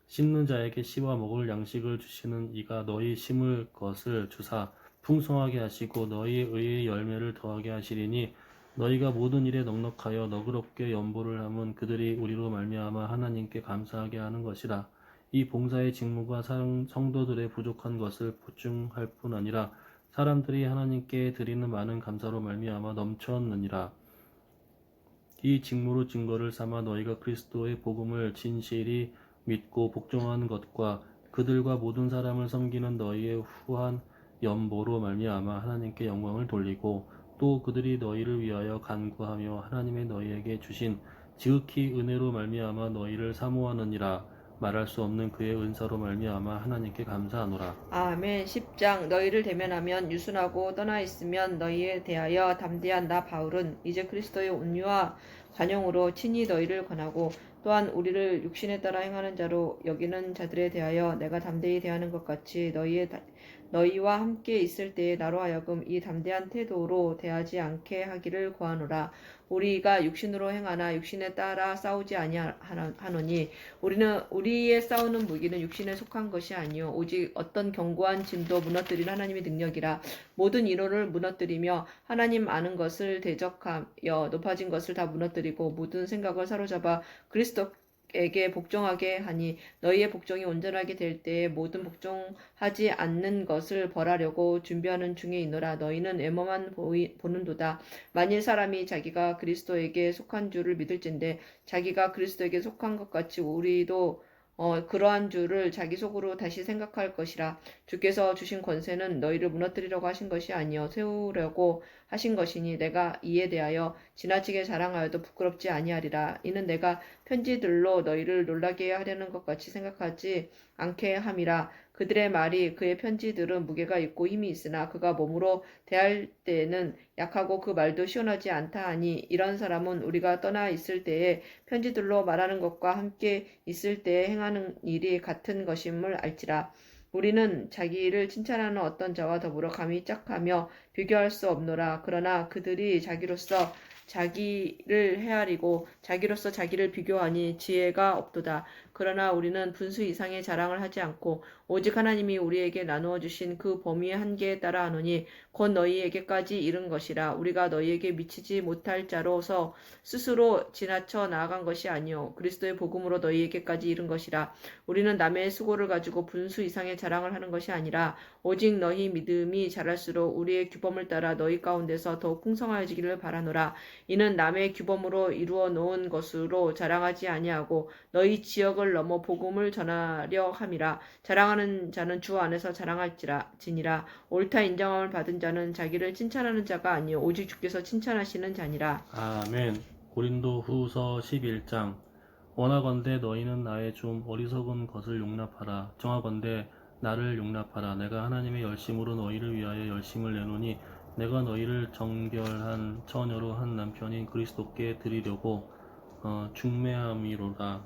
심는 자에게 씨와 먹을 양식을 주시는 이가 너희 심을 것을 주사 풍성하게 하시고 너희의 의의 열매를 더하게 하시리니 너희가 모든 일에 넉넉하여 너그럽게 연보를 함은 그들이 우리로 말미암아 하나님께 감사하게 하는 것이라. 이 봉사의 직무가 성도들의 부족한 것을 보충할 뿐 아니라 사람들이 하나님께 드리는 많은 감사로 말미암아 넘쳤느니라. 이 직무로 증거를 삼아 너희가 그리스도의 복음을 진실이 믿고 복종하는 것과 그들과 모든 사람을 섬기는 너희의 후한 연보로 말미암아 하나님께 영광을 돌리고 또 그들이 너희를 위하여 간구하며 하나님의 너희에게 주신 지극히 은혜로 말미암아 너희를 사모하느니라. 말할 수 없는 그의 은사로 말미암아 하나님께 감사하노라. 아멘. 10장. 너희를 대면하면 유순하고 떠나 있으면 너희에 대하여 담대한 나 바울은 이제 그리스도의 온유와 관용으로 친히 너희를 권하고 또한 우리를 육신에 따라 행하는 자로 여기는 자들에 대하여 내가 담대히 대하는 것 같이 너희와 함께 있을 때에 나로 하여금 이 담대한 태도로 대하지 않게 하기를 구하노라. 우리가 육신으로 행하나 육신에 따라 싸우지 아니하노니 우리의 싸우는 무기는 육신에 속한 것이 아니요 오직 어떤 견고한 짐도 무너뜨린 하나님의 능력이라. 모든 이론을 무너뜨리며 하나님 아는 것을 대적하여 높아진 것을 다 무너뜨리고 모든 생각을 사로잡아 그리스도께 너희에게 복종하게 하니 너희의 복종이 온전하게 될 때에 모든 복종하지 않는 것을 벌하려고 준비하는 중에 있노라. 너희는 외모만 보는도다. 만일 사람이 자기가 그리스도에게 속한 줄을 믿을진대 자기가 그리스도에게 속한 것 같이 우리도 그러한 줄을 자기 속으로 다시 생각할 것이라. 주께서 주신 권세는 너희를 무너뜨리려고 하신 것이 아니요 세우려고 하신 것이니 내가 이에 대하여 지나치게 자랑하여도 부끄럽지 아니하리라. 이는 내가 편지들로 너희를 놀라게 하려는 것 같이 생각하지 않게 함이라. 그들의 말이 그의 편지들은 무게가 있고 힘이 있으나 그가 몸으로 대할 때에는 약하고 그 말도 시원하지 않다 하니 이런 사람은 우리가 떠나 있을 때에 편지들로 말하는 것과 함께 있을 때에 행하는 일이 같은 것임을 알지라. 우리는 자기를 칭찬하는 어떤 자와 더불어 감히 짝하며 비교할 수 없노라. 그러나 그들이 자기로서 자기를 헤아리고 자기로서 자기를 비교하니 지혜가 없도다. 그러나 우리는 분수 이상의 자랑을 하지 않고 오직 하나님이 우리에게 나누어 주신 그 범위의 한계에 따라 하노니 곧 너희에게까지 이른 것이라. 우리가 너희에게 미치지 못할 자로서 스스로 지나쳐 나아간 것이 아니요 그리스도의 복음으로 너희에게까지 이른 것이라. 우리는 남의 수고를 가지고 분수 이상의 자랑을 하는 것이 아니라 오직 너희 믿음이 자랄수록 우리의 규범을 따라 너희 가운데서 더욱 풍성하여지기를 바라노라. 이는 남의 규범으로 이루어 놓은 것으로 자랑하지 아니하고 너희 지역을 넘어 복음을 전하려 함이라. 자랑하는 자는 주 안에서 자랑할지니라. 옳다 인정함을 받은 자는 자기를 칭찬하는 자가 아니요 오직 주께서 칭찬하시는 자니라. 아멘. 고린도 후서 11장. 원하건대 너희는 나의 좀 어리석은 것을 용납하라. 정하건대 나를 용납하라. 내가 하나님의 열심으로 너희를 위하여 열심을 내노니 내가 너희를 정결한 처녀로 한 남편인 그리스도께 드리려고 중매함이로다.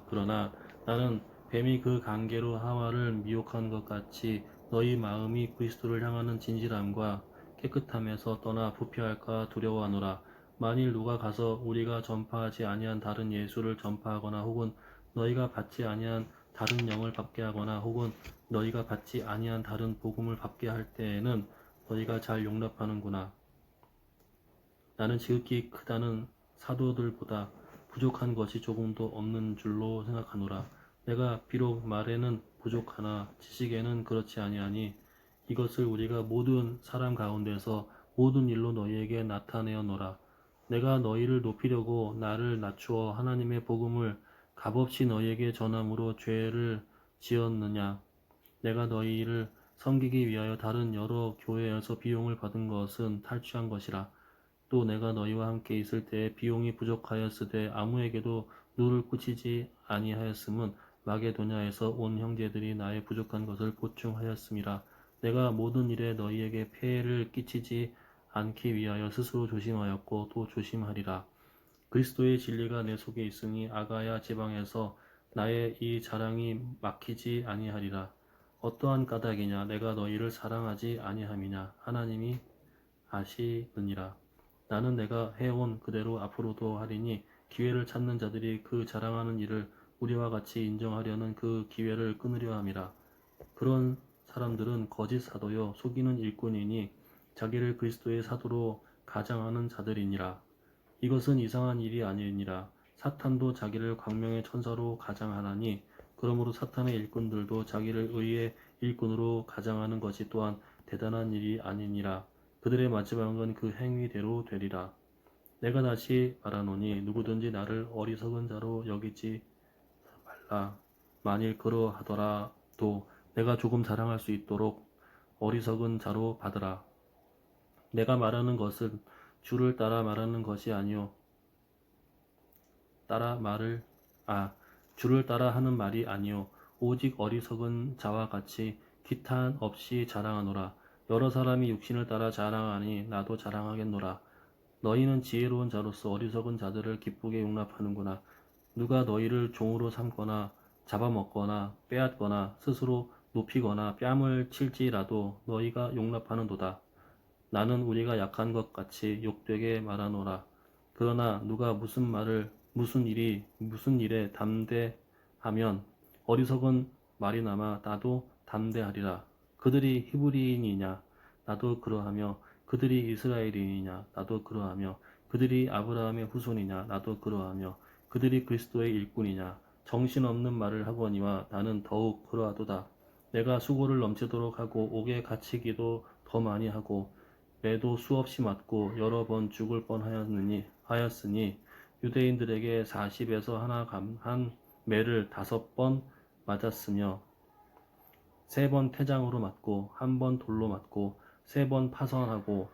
그러나 나는 뱀이 그 관계로 하와를 미혹한 것 같이 너희 마음이 그리스도를 향하는 진실함과 깨끗함에서 떠나 부패할까 두려워하노라. 만일 누가 가서 우리가 전파하지 아니한 다른 예수를 전파하거나 혹은 너희가 받지 아니한 다른 영을 받게 하거나 혹은 너희가 받지 아니한 다른 복음을 받게 할 때에는 너희가 잘 용납하는구나. 나는 지극히 크다는 사도들보다 부족한 것이 조금도 없는 줄로 생각하노라. 내가 비록 말에는 부족하나 지식에는 그렇지 아니하니 이것을 우리가 모든 사람 가운데서 모든 일로 너희에게 나타내어노라. 내가 너희를 높이려고 나를 낮추어 하나님의 복음을 값없이 너희에게 전함으로 죄를 지었느냐. 내가 너희를 섬기기 위하여 다른 여러 교회에서 비용을 받은 것은 탈취한 것이라. 또 내가 너희와 함께 있을 때에 비용이 부족하였으되 아무에게도 누를 꾸치지 아니하였음은 마게도냐에서 온 형제들이 나의 부족한 것을 보충하였음이라. 내가 모든 일에 너희에게 폐해를 끼치지 않기 위하여 스스로 조심하였고 또 조심하리라. 그리스도의 진리가 내 속에 있으니 아가야 지방에서 나의 이 자랑이 막히지 아니하리라. 어떠한 까닭이냐 내가 너희를 사랑하지 아니함이냐 하나님이 아시느니라. 나는 내가 해온 그대로 앞으로도 하리니 기회를 찾는 자들이 그 자랑하는 일을 우리와 같이 인정하려는 그 기회를 끊으려 함이라. 그런 사람들은 거짓 사도요 속이는 일꾼이니 자기를 그리스도의 사도로 가장하는 자들이니라. 이것은 이상한 일이 아니니라. 사탄도 자기를 광명의 천사로 가장하나니 그러므로 사탄의 일꾼들도 자기를 의의 일꾼으로 가장하는 것이 또한 대단한 일이 아니니라. 그들의 마지막은 그 행위대로 되리라. 내가 다시 말하노니 누구든지 나를 어리석은 자로 여기지 말라. 만일 그러하더라도 내가 조금 자랑할 수 있도록 어리석은 자로 받으라. 내가 말하는 것은 주를 따라 말하는 것이 아니요 주를 따라 하는 말이 아니요 오직 어리석은 자와 같이 기탄 없이 자랑하노라. 여러 사람이 육신을 따라 자랑하니 나도 자랑하겠노라. 너희는 지혜로운 자로서 어리석은 자들을 기쁘게 용납하는구나. 누가 너희를 종으로 삼거나 잡아먹거나 빼앗거나 스스로 높이거나 뺨을 칠지라도 너희가 용납하는도다. 나는 우리가 약한 것 같이 욕되게 말하노라. 그러나 누가 무슨 일에 담대하면 어리석은 말이나마 나도 담대하리라. 그들이 히브리인이냐 나도 그러하며 그들이 이스라엘인이냐 나도 그러하며 그들이 아브라함의 후손이냐 나도 그러하며 그들이 그리스도의 일꾼이냐? 정신없는 말을 하거니와 나는 더욱 그러하도다. 내가 수고를 넘치도록 하고 옥에 갇히기도 더 많이 하고 매도 수없이 맞고 여러 번 죽을 뻔하였으니 유대인들에게 40에서 하나 감한 매를 5번 맞았으며 3번 태장으로 맞고 1번 돌로 맞고 3번 파선하고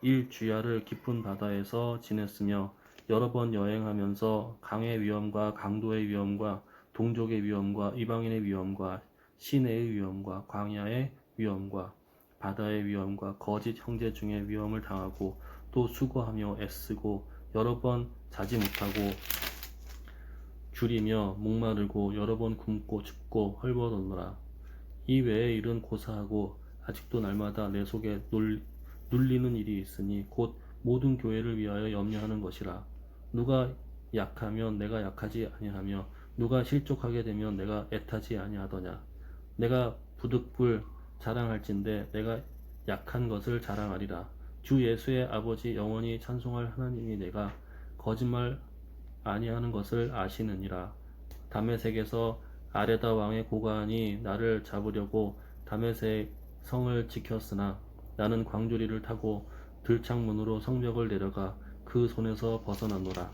일주야를 깊은 바다에서 지냈으며 여러 번 여행하면서 강의 위험과 강도의 위험과 동족의 위험과 이방인의 위험과 시내의 위험과 광야의 위험과 바다의 위험과 거짓 형제 중에 위험을 당하고 또 수고하며 애쓰고 여러 번 자지 못하고 줄이며 목마르고 여러 번 굶고 춥고 헐벗었노라. 이 외의 일은 고사하고 아직도 날마다 내 속에 눌리는 일이 있으니 곧 모든 교회를 위하여 염려하는 것이라. 누가 약하면 내가 약하지 아니하며 누가 실족하게 되면 내가 애타지 아니하더냐. 내가 부득불 자랑할진대 내가 약한 것을 자랑하리라. 주 예수의 아버지 영원히 찬송할 하나님이 내가 거짓말 아니하는 것을 아시느니라. 다메섹에서 아레다 왕의 고관이 나를 잡으려고 다메섹 성을 지켰으나 나는 광주리를 타고 들창문으로 성벽을 내려가 그 손에서 벗어났노라.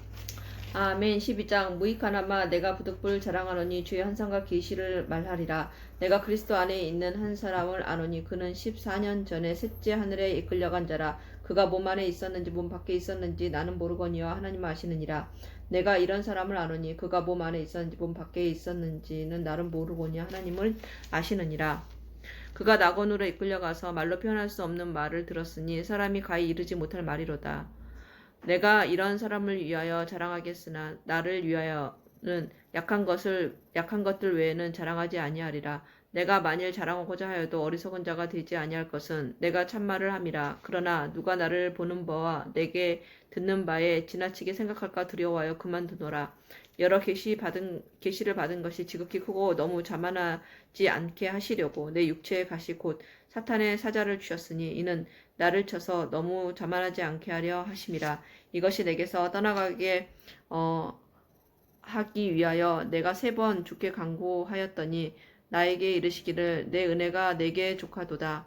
아멘. 12장 무익하나마 내가 부득불 자랑하노니 주의 환상과 계시를 말하리라. 내가 그리스도 안에 있는 한 사람을 아노니 그는 14년 전에 셋째 하늘에 이끌려간 자라. 그가 몸 안에 있었는지 몸 밖에 있었는지 나는 모르거니와 하나님 아시느니라. 내가 이런 사람을 아노니 그가 몸 안에 있었는지 몸 밖에 있었는지는 나는 모르거니 하나님은 아시느니라. 그가 낙원으로 이끌려가서 말로 표현할 수 없는 말을 들었으니 사람이 가히 이르지 못할 말이로다. 내가 이런 사람을 위하여 자랑하겠으나 나를 위하여는 약한 것들 외에는 자랑하지 아니하리라. 내가 만일 자랑하고자 하여도 어리석은 자가 되지 아니할 것은 내가 참말을 함이라. 그러나 누가 나를 보는 바와 내게 듣는 바에 지나치게 생각할까 두려워하여 그만두노라. 여러 계시를 받은 것이 지극히 크고 너무 자만하지 않게 하시려고 내 육체의 가시 곧 사탄의 사자를 주셨으니 이는 나를 쳐서 너무 자만하지 않게 하려 하심이라. 이것이 내게서 떠나가게 하기 위하여 내가 3번 주께 간구하였더니 나에게 이르시기를 내 은혜가 내게 족하도다.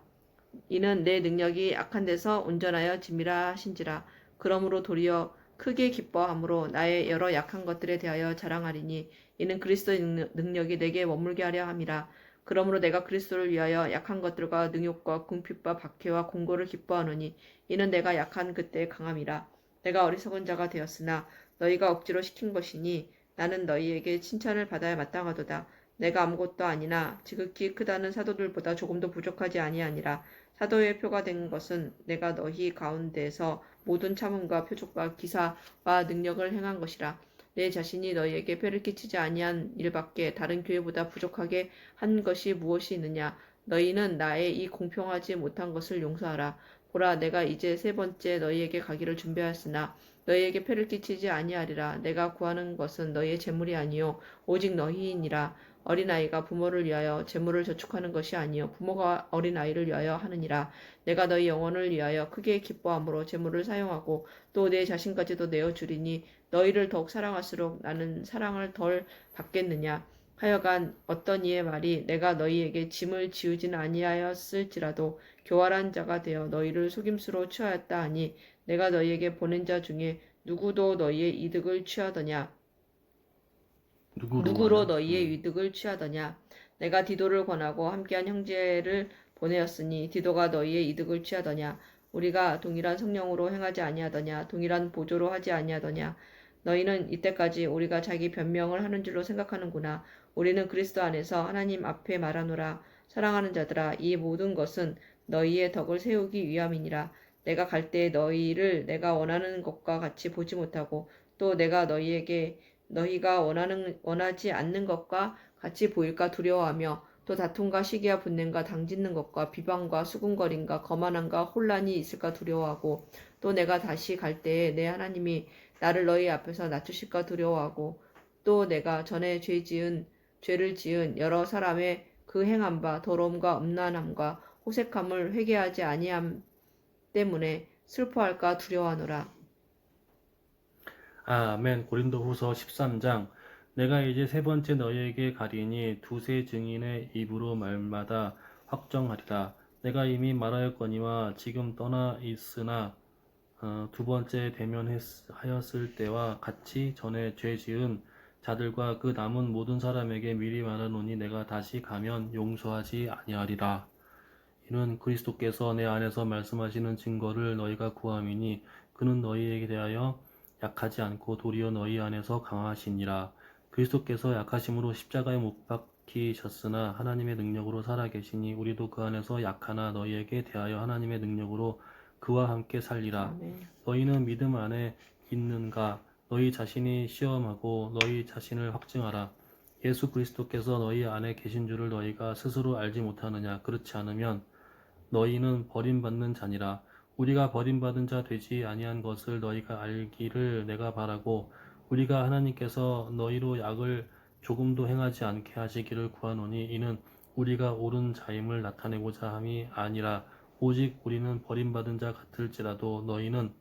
이는 내 능력이 악한 데서 온전하여 짐이라 하신지라. 그러므로 도리어 크게 기뻐함으로 나의 여러 약한 것들에 대하여 자랑하리니 이는 그리스도의 능력이 내게 머물게 하려 함이라. 그러므로 내가 그리스도를 위하여 약한 것들과 능욕과 궁핍과 박해와 공고를 기뻐하노니 이는 내가 약한 그때의 강함이라. 내가 어리석은 자가 되었으나 너희가 억지로 시킨 것이니 나는 너희에게 칭찬을 받아야 마땅하도다. 내가 아무것도 아니나 지극히 크다는 사도들보다 조금도 부족하지 아니하니라. 사도의 표가 된 것은 내가 너희 가운데서 모든 참음과 표적과 기사와 능력을 행한 것이라. 내 자신이 너희에게 폐를 끼치지 아니한 일밖에 다른 교회보다 부족하게 한 것이 무엇이 있느냐. 너희는 나의 이 공평하지 못한 것을 용서하라. 보라, 내가 이제 3번째 너희에게 가기를 준비하였으나 너희에게 폐를 끼치지 아니하리라. 내가 구하는 것은 너희의 재물이 아니요 오직 너희이니라. 어린아이가 부모를 위하여 재물을 저축하는 것이 아니요 부모가 어린아이를 위하여 하느니라. 내가 너희 영혼을 위하여 크게 기뻐함으로 재물을 사용하고 또 내 자신까지도 내어주리니 너희를 더욱 사랑할수록 나는 사랑을 덜 받겠느냐. 하여간 어떤 이의 말이 내가 너희에게 짐을 지우지는 아니하였을지라도 교활한 자가 되어 너희를 속임수로 취하였다 하니 내가 너희에게 보낸 자 중에 누구로 너희의 이득을 취하더냐. 내가 디도를 권하고 함께한 형제를 보내었으니 디도가 너희의 이득을 취하더냐. 우리가 동일한 성령으로 행하지 아니하더냐. 동일한 보조로 하지 아니하더냐. 너희는 이때까지 우리가 자기 변명을 하는 줄로 생각하는구나. 우리는 그리스도 안에서 하나님 앞에 말하노라. 사랑하는 자들아, 이 모든 것은 너희의 덕을 세우기 위함이니라. 내가 갈 때에 너희를 내가 원하는 것과 같이 보지 못하고 또 내가 너희가 원하지 않는 것과 같이 보일까 두려워하며 또 다툼과 시기와 분냄과 당짓는 것과 비방과 수군거림과 거만함과 혼란이 있을까 두려워하고 또 내가 다시 갈 때에 내 하나님이 나를 너희 앞에서 낮추실까 두려워하고 또 내가 전에 죄를 지은 여러 사람의 그 행한 바 더러움과 음란함과 호색함을 회개하지 아니함 때문에 슬퍼할까 두려워하노라. 아멘. 고린도후서 13장. 내가 이제 세 번째 너희에게 가리니 두세 증인의 입으로 말마다 확정하리라. 내가 이미 말하였거니와 지금 떠나 있으나 두 번째 대면하였을 때와 같이 전에 죄 지은 자들과 그 남은 모든 사람에게 미리 말하노니 내가 다시 가면 용서하지 아니하리라. 이는 그리스도께서 내 안에서 말씀하시는 증거를 너희가 구함이니 그는 너희에게 대하여 약하지 않고 도리어 너희 안에서 강하시니라. 그리스도께서 약하심으로 십자가에 못 박히셨으나 하나님의 능력으로 살아계시니 우리도 그 안에서 약하나 너희에게 대하여 하나님의 능력으로 그와 함께 살리라. 아멘. 너희는 믿음 안에 있는가? 너희 자신이 시험하고 너희 자신을 확증하라. 예수 그리스도께서 너희 안에 계신 줄을 너희가 스스로 알지 못하느냐? 그렇지 않으면 너희는 버림받는 자니라. 우리가 버림받은 자 되지 아니한 것을 너희가 알기를 내가 바라고 우리가 하나님께서 너희로 약을 조금도 행하지 않게 하시기를 구하노니 이는 우리가 옳은 자임을 나타내고자 함이 아니라 오직 우리는 버림받은 자 같을지라도 너희는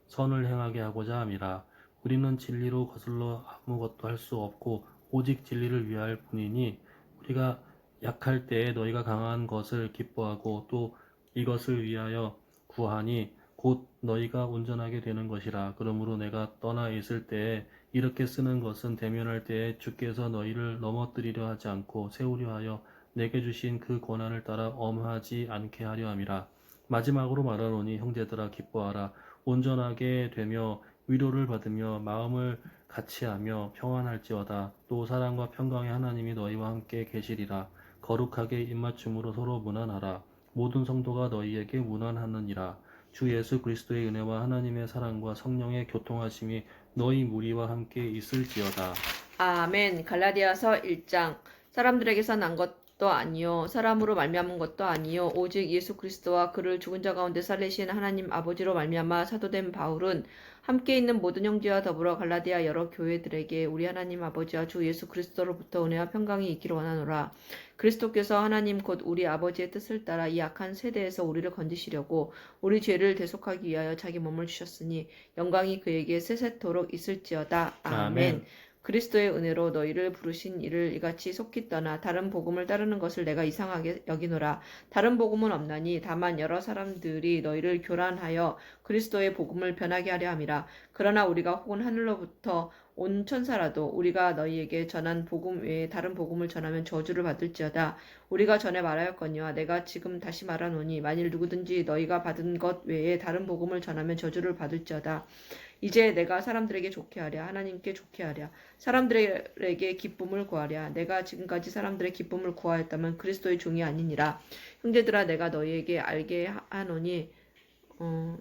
선을 행하게 하고자 함이라. 우리는 진리로 거슬러 아무것도 할 수 없고 오직 진리를 위할 뿐이니 우리가 약할 때에 너희가 강한 것을 기뻐하고 또 이것을 위하여 구하니 곧 너희가 온전하게 되는 것이라. 그러므로 내가 떠나 있을 때에 이렇게 쓰는 것은 대면할 때에 주께서 너희를 넘어뜨리려 하지 않고 세우려 하여 내게 주신 그 권한을 따라 엄하지 않게 하려 함이라. 마지막으로 말하노니 형제들아 기뻐하라. 온전하게 되며 위로를 받으며 마음을 같이하며 평안할지어다. 또 사랑과 평강의 하나님이 너희와 함께 계시리라. 거룩하게 입맞춤으로 서로 문안하라. 모든 성도가 너희에게 문안하느니라. 주 예수 그리스도의 은혜와 하나님의 사랑과 성령의 교통하심이 너희 무리와 함께 있을지어다. 아멘. 갈라디아서 1장. 사람들에게서 난 것도 아니요 사람으로 말미암은 것도 아니요 오직 예수 그리스도와 그를 죽은 자 가운데 살리신 하나님 아버지로 말미암아 사도된 바울은 함께 있는 모든 형제와 더불어 갈라디아 여러 교회들에게 우리 하나님 아버지와 주 예수 그리스도로부터 은혜와 평강이 있기를 원하노라. 그리스도께서 하나님 곧 우리 아버지의 뜻을 따라 이 악한 세대에서 우리를 건지시려고 우리 죄를 대속하기 위하여 자기 몸을 주셨으니 영광이 그에게 세세토록 있을지어다. 아멘. 그리스도의 은혜로 너희를 부르신 이를 이같이 속히 떠나 다른 복음을 따르는 것을 내가 이상하게 여기노라. 다른 복음은 없나니 다만 여러 사람들이 너희를 교란하여 그리스도의 복음을 변하게 하려 함이라. 그러나 우리가 혹은 하늘로부터 온 천사라도 우리가 너희에게 전한 복음 외에 다른 복음을 전하면 저주를 받을지어다. 우리가 전에 말하였거니와 내가 지금 다시 말하노니 만일 누구든지 너희가 받은 것 외에 다른 복음을 전하면 저주를 받을지어다. 이제 내가 사람들에게 좋게 하랴 하나님께 좋게 하랴 사람들에게 기쁨을 구하랴. 내가 지금까지 사람들의 기쁨을 구하였다면 그리스도의 종이 아니니라. 형제들아 내가 너희에게 알게 하노니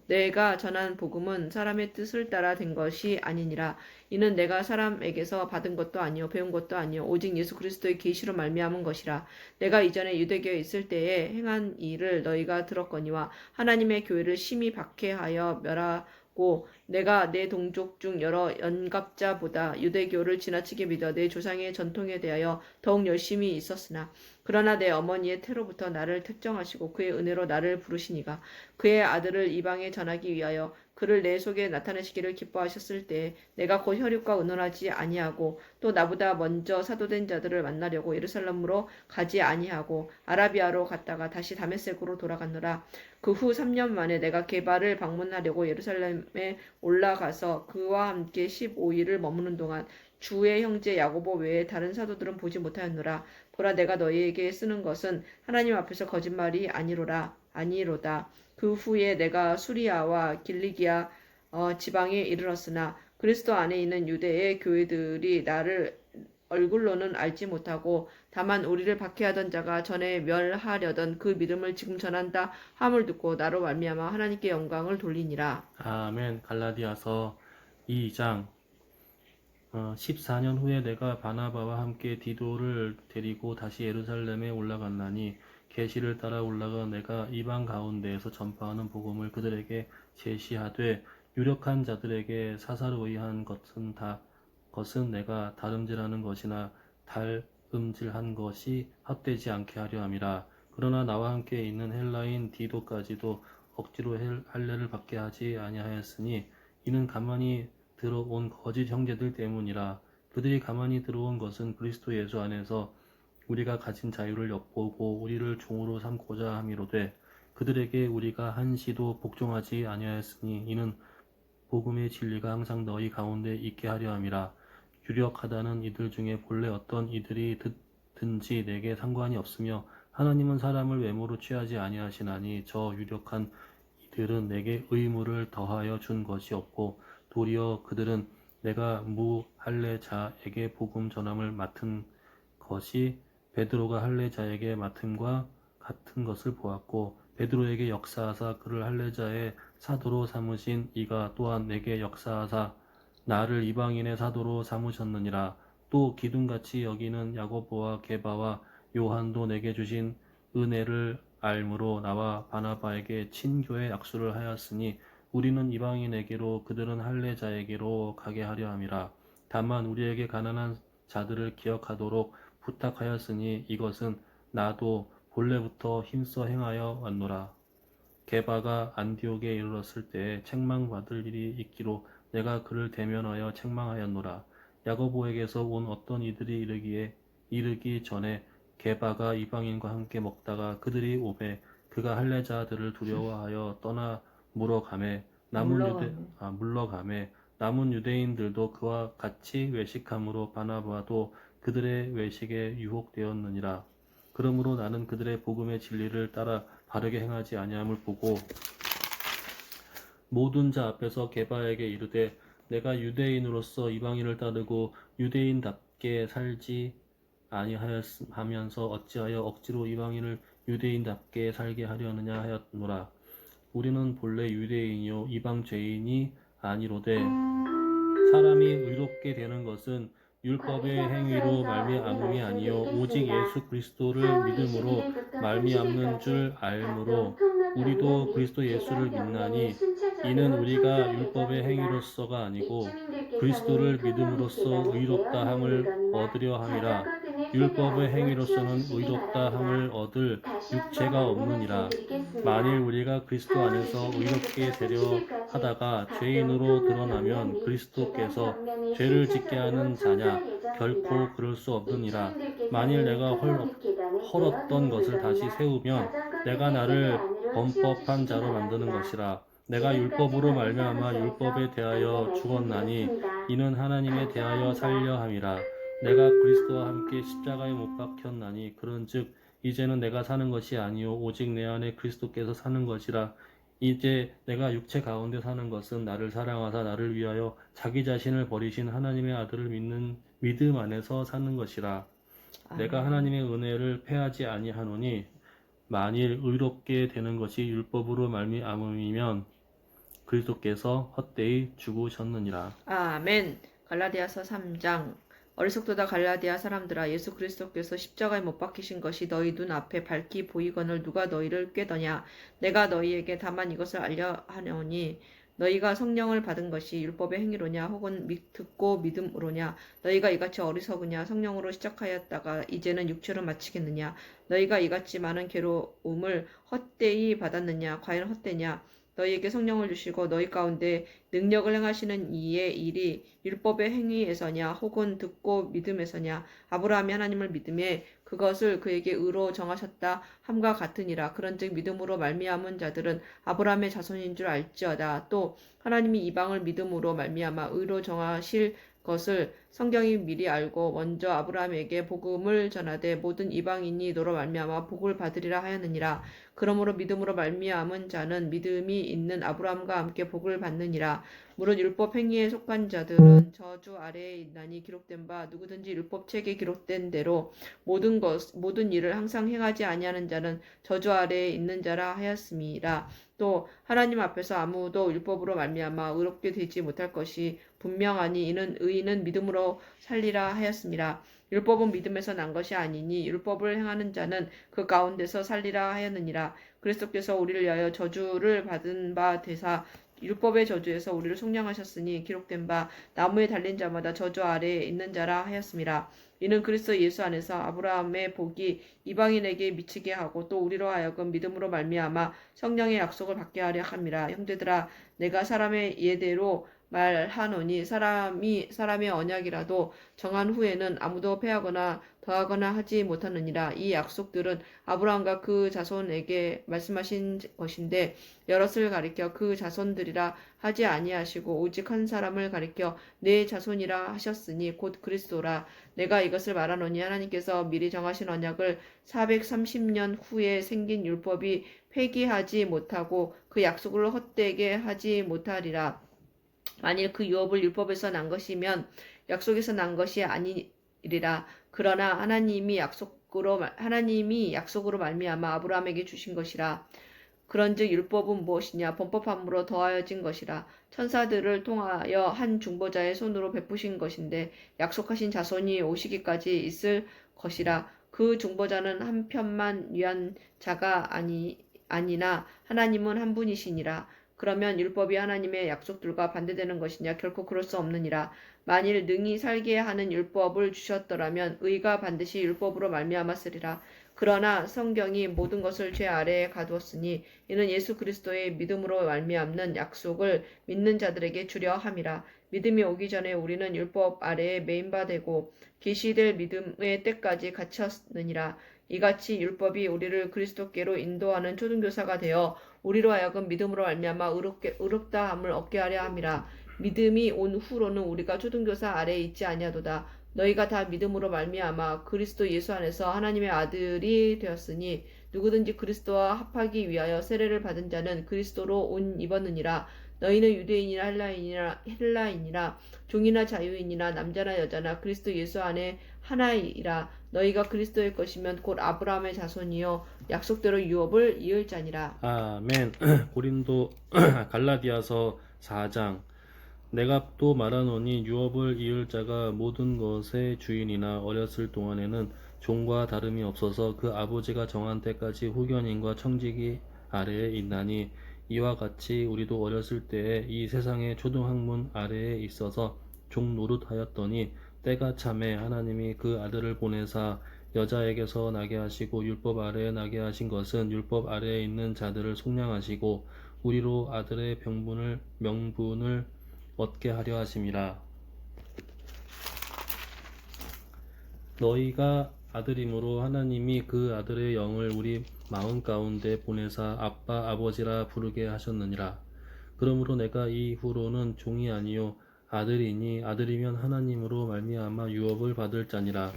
내가 전한 복음은 사람의 뜻을 따라 된 것이 아니니라. 이는 내가 사람에게서 받은 것도 아니요 배운 것도 아니요 오직 예수 그리스도의 계시로 말미암은 것이라. 내가 이전에 유대교에 있을 때에 행한 일을 너희가 들었거니와 하나님의 교회를 심히 박해하여 멸하고 내가 내 동족 중 여러 연갑자보다 유대교를 지나치게 믿어 내 조상의 전통에 대하여 더욱 열심히 있었으나 그러나 내 어머니의 태로부터 나를 택정하시고 그의 은혜로 나를 부르시니가 그의 아들을 이방에 전하기 위하여 그를 내 속에 나타내시기를 기뻐하셨을 때 내가 곧 혈육과 의논하지 아니하고 또 나보다 먼저 사도된 자들을 만나려고 예루살렘으로 가지 아니하고 아라비아로 갔다가 다시 다메섹으로 돌아갔노라. 그 후 3년 만에 내가 게바를 방문하려고 예루살렘에 올라가서 그와 함께 15일을 머무는 동안 주의 형제 야고보 외에 다른 사도들은 보지 못하였노라. 보라 내가 너희에게 쓰는 것은 하나님 앞에서 거짓말이 아니로다. 그 후에 내가 수리아와 길리기아 지방에 이르렀으나 그리스도 안에 있는 유대의 교회들이 나를 얼굴로는 알지 못하고 다만 우리를 박해하던 자가 전에 멸하려던 그 믿음을 지금 전한다 함을 듣고 나로 말미암아 하나님께 영광을 돌리니라. 아멘. 갈라디아서 2장. 14년 후에 내가 바나바와 함께 디도를 데리고 다시 예루살렘에 올라갔나니 계시를 따라 올라가 내가 이방 가운데에서 전파하는 복음을 그들에게 제시하되 유력한 자들에게 사사로이한 것은 내가 다름질하는 것이나 달음질한 것이 헛되지 않게 하려 함이라. 그러나 나와 함께 있는 헬라인 디도까지도 억지로 할례를 받게 하지 아니하였으니 이는 가만히 들어온 거짓 형제들 때문이라. 그들이 가만히 들어온 것은 그리스도 예수 안에서 우리가 가진 자유를 엿보고 우리를 종으로 삼고자 함이로되 그들에게 우리가 한시도 복종하지 아니하였으니 이는 복음의 진리가 항상 너희 가운데 있게 하려 함이라. 유력하다는 이들 중에 본래 어떤 이들이 듣든지 내게 상관이 없으며 하나님은 사람을 외모로 취하지 아니하시나니 저 유력한 이들은 내게 의무를 더하여 준 것이 없고 도리어 그들은 내가 무할례자에게 복음 전함을 맡은 것이 베드로가 할례자에게 맡음과 같은 것을 보았고 베드로에게 역사하사 그를 할례자의 사도로 삼으신 이가 또한 내게 역사하사 나를 이방인의 사도로 삼으셨느니라. 또 기둥같이 여기는 야고보와 게바와 요한도 내게 주신 은혜를 알므로 나와 바나바에게 친교의 약수를 하였으니 우리는 이방인에게로 그들은 할례자에게로 가게 하려 함이라. 다만 우리에게 가난한 자들을 기억하도록 부탁하였으니 이것은 나도 본래부터 힘써 행하여 왔노라. 게바가 안디옥에 이르렀을 때에 책망받을 일이 있기로 내가 그를 대면하여 책망하였노라. 야고보에게서 온 어떤 이들이 이르기 전에 게바가 이방인과 함께 먹다가 그들이 오매 그가 할례자들을 두려워하여 떠나 물러가매 남은 유대인들도 그와 같이 외식함으로 바나바도 그들의 외식에 유혹되었느니라. 그러므로 나는 그들의 복음의 진리를 따라 바르게 행하지 아니함을 보고 모든 자 앞에서 게바에게 이르되 내가 유대인으로서 이방인을 따르고 유대인답게 살지 아니하면서 어찌하여 억지로 이방인을 유대인답게 살게 하려느냐 하였노라. 우리는 본래 유대인이요 이방 죄인이 아니로되 사람이 의롭게 되는 것은 율법의 행위로 말미암음이 아니요 오직 예수 그리스도를 믿음으로 말미암는 줄 알므로 우리도 그리스도 예수를 믿나니 이는 우리가 율법의 행위로서가 아니고 그리스도를 믿음으로써 의롭다 함을 얻으려 함이라. 율법의 행위로서는 의롭다 함을 얻을 육체가 없느니라. 만일 우리가 그리스도 안에서 의롭게 되려 하다가 죄인으로 드러나면 그리스도께서 죄를 짓게 하는 자냐? 결코 그럴 수 없느니라. 만일 내가 헐었던 것을 다시 세우면 내가 나를 범법한 자로 만드는 것이라. 내가 율법으로 말미암아 율법에 대하여 죽었나니 이는 하나님에 대하여 살려 함이라. 내가 그리스도와 함께 십자가에 못 박혔나니 그런즉 이제는 내가 사는 것이 아니요 오직 내 안에 그리스도께서 사는 것이라. 이제 내가 육체 가운데 사는 것은 나를 사랑하사 나를 위하여 자기 자신을 버리신 하나님의 아들을 믿는 믿음 안에서 사는 것이라. 내가 하나님의 은혜를 패하지 아니하노니 만일 의롭게 되는 것이 율법으로 말미암음이면 그리스도께서 헛되이 죽으셨느니라. 아멘. 갈라디아서 3장. 어리석도다 갈라디아 사람들아, 예수 그리스도께서 십자가에 못 박히신 것이 너희 눈 앞에 밝히 보이거늘 누가 너희를 꾀더냐? 내가 너희에게 다만 이것을 알려 하노니 너희가 성령을 받은 것이 율법의 행위로냐 혹은 듣고 믿음으로냐? 너희가 이같이 어리석으냐? 성령으로 시작하였다가 이제는 육체로 마치겠느냐? 너희가 이같이 많은 괴로움을 헛되이 받았느냐? 과연 헛되냐? 너희에게 성령을 주시고 너희 가운데 능력을 행하시는 이의 일이 율법의 행위에서냐 혹은 듣고 믿음에서냐? 아브라함이 하나님을 믿음에 그것을 그에게 의로 정하셨다 함과 같으니라. 그런즉 믿음으로 말미암은 자들은 아브라함의 자손인 줄 알지어다. 또 하나님이 이방을 믿음으로 말미암아 의로 정하실 것을 성경이 미리 알고 먼저 아브라함에게 복음을 전하되 모든 이방인이 너로 말미암아 복을 받으리라 하였느니라. 그러므로 믿음으로 말미암은 자는 믿음이 있는 아브라함과 함께 복을 받느니라. 물론 율법 행위에 속한 자들은 저주 아래에 있나니 기록된 바 누구든지 율법 책에 기록된 대로 모든 일을 항상 행하지 아니하는 자는 저주 아래에 있는 자라 하였음이라. 또 하나님 앞에서 아무도 율법으로 말미암아 의롭게 되지 못할 것이 분명하니 이는 의인은 믿음으로 살리라 하였음이라. 율법은 믿음에서 난 것이 아니니 율법을 행하는 자는 그 가운데서 살리라 하였느니라. 그리스도께서 우리를 위하여 저주를 받은 바 되사 율법의 저주에서 우리를 속량하셨으니 기록된 바 나무에 달린 자마다 저주 아래에 있는 자라 하였음이라. 이는 그리스도 예수 안에서 아브라함의 복이 이방인에게 미치게 하고 또 우리로 하여금 믿음으로 말미암아 성령의 약속을 받게 하려 함이라. 형제들아, 내가 사람의 예대로 말하노니 사람의 언약이라도 정한 후에는 아무도 패하거나 더하거나 하지 못하느니라. 이 약속들은 아브라함과 그 자손에게 말씀하신 것인데 여럿을 가리켜 그 자손들이라 하지 아니하시고 오직 한 사람을 가리켜 내 자손이라 하셨으니 곧 그리스도라. 내가 이것을 말하노니 하나님께서 미리 정하신 언약을 430년 후에 생긴 율법이 폐기하지 못하고 그 약속을 헛되게 하지 못하리라. 만일 그 유업을 율법에서 난 것이면 약속에서 난 것이 아니리라. 그러나 하나님이 약속으로 말미암아 아브라함에게 주신 것이라. 그런즉 율법은 무엇이냐? 범법함으로 더하여진 것이라. 천사들을 통하여 한 중보자의 손으로 베푸신 것인데 약속하신 자손이 오시기까지 있을 것이라. 그 중보자는 한 편만 위한 자가 아니나 하나님은 한 분이시니라. 그러면 율법이 하나님의 약속들과 반대되는 것이냐? 결코 그럴 수 없느니라. 만일 능히 살게 하는 율법을 주셨더라면 의가 반드시 율법으로 말미암았으리라. 그러나 성경이 모든 것을 죄 아래에 가두었으니 이는 예수 그리스도의 믿음으로 말미암는 약속을 믿는 자들에게 주려 함이라. 믿음이 오기 전에 우리는 율법 아래에 매인 바 되고 계시될 믿음의 때까지 갇혔느니라. 이같이 율법이 우리를 그리스도께로 인도하는 초등교사가 되어 우리로 하여금 믿음으로 말미암아 의롭다함을 얻게 하려 함이라. 믿음이 온 후로는 우리가 초등교사 아래에 있지 아니하도다. 너희가 다 믿음으로 말미암아 그리스도 예수 안에서 하나님의 아들이 되었으니 누구든지 그리스도와 합하기 위하여 세례를 받은 자는 그리스도로 옷 입었느니라. 너희는 유대인이나 헬라인이나 종이나 자유인이나 남자나 여자나 그리스도 예수 안에 하나이라. 너희가 그리스도의 것이면 곧 아브라함의 자손이요 약속대로 유업을 이을 자니라. 아멘. 고린도 갈라디아서 4장. 내가 또 말하노니 유업을 이을 자가 모든 것의 주인이나 어렸을 동안에는 종과 다름이 없어서 그 아버지가 정한 때까지 후견인과 청지기 아래에 있나니 이와 같이 우리도 어렸을 때에 이 세상의 초등학문 아래에 있어서 종 노릇하였더니 때가 참에 하나님이 그 아들을 보내사 여자에게서 나게 하시고 율법 아래에 나게 하신 것은 율법 아래에 있는 자들을 속량하시고 우리로 아들의 명분을 얻게 하려 하심이라. 너희가 아들이므로 하나님이 그 아들의 영을 우리 마음 가운데 보내사 아빠 아버지라 부르게 하셨느니라. 그러므로 내가 이후로는 종이 아니요 아들이니 아들이면 하나님으로 말미암아 유업을 받을 자니라.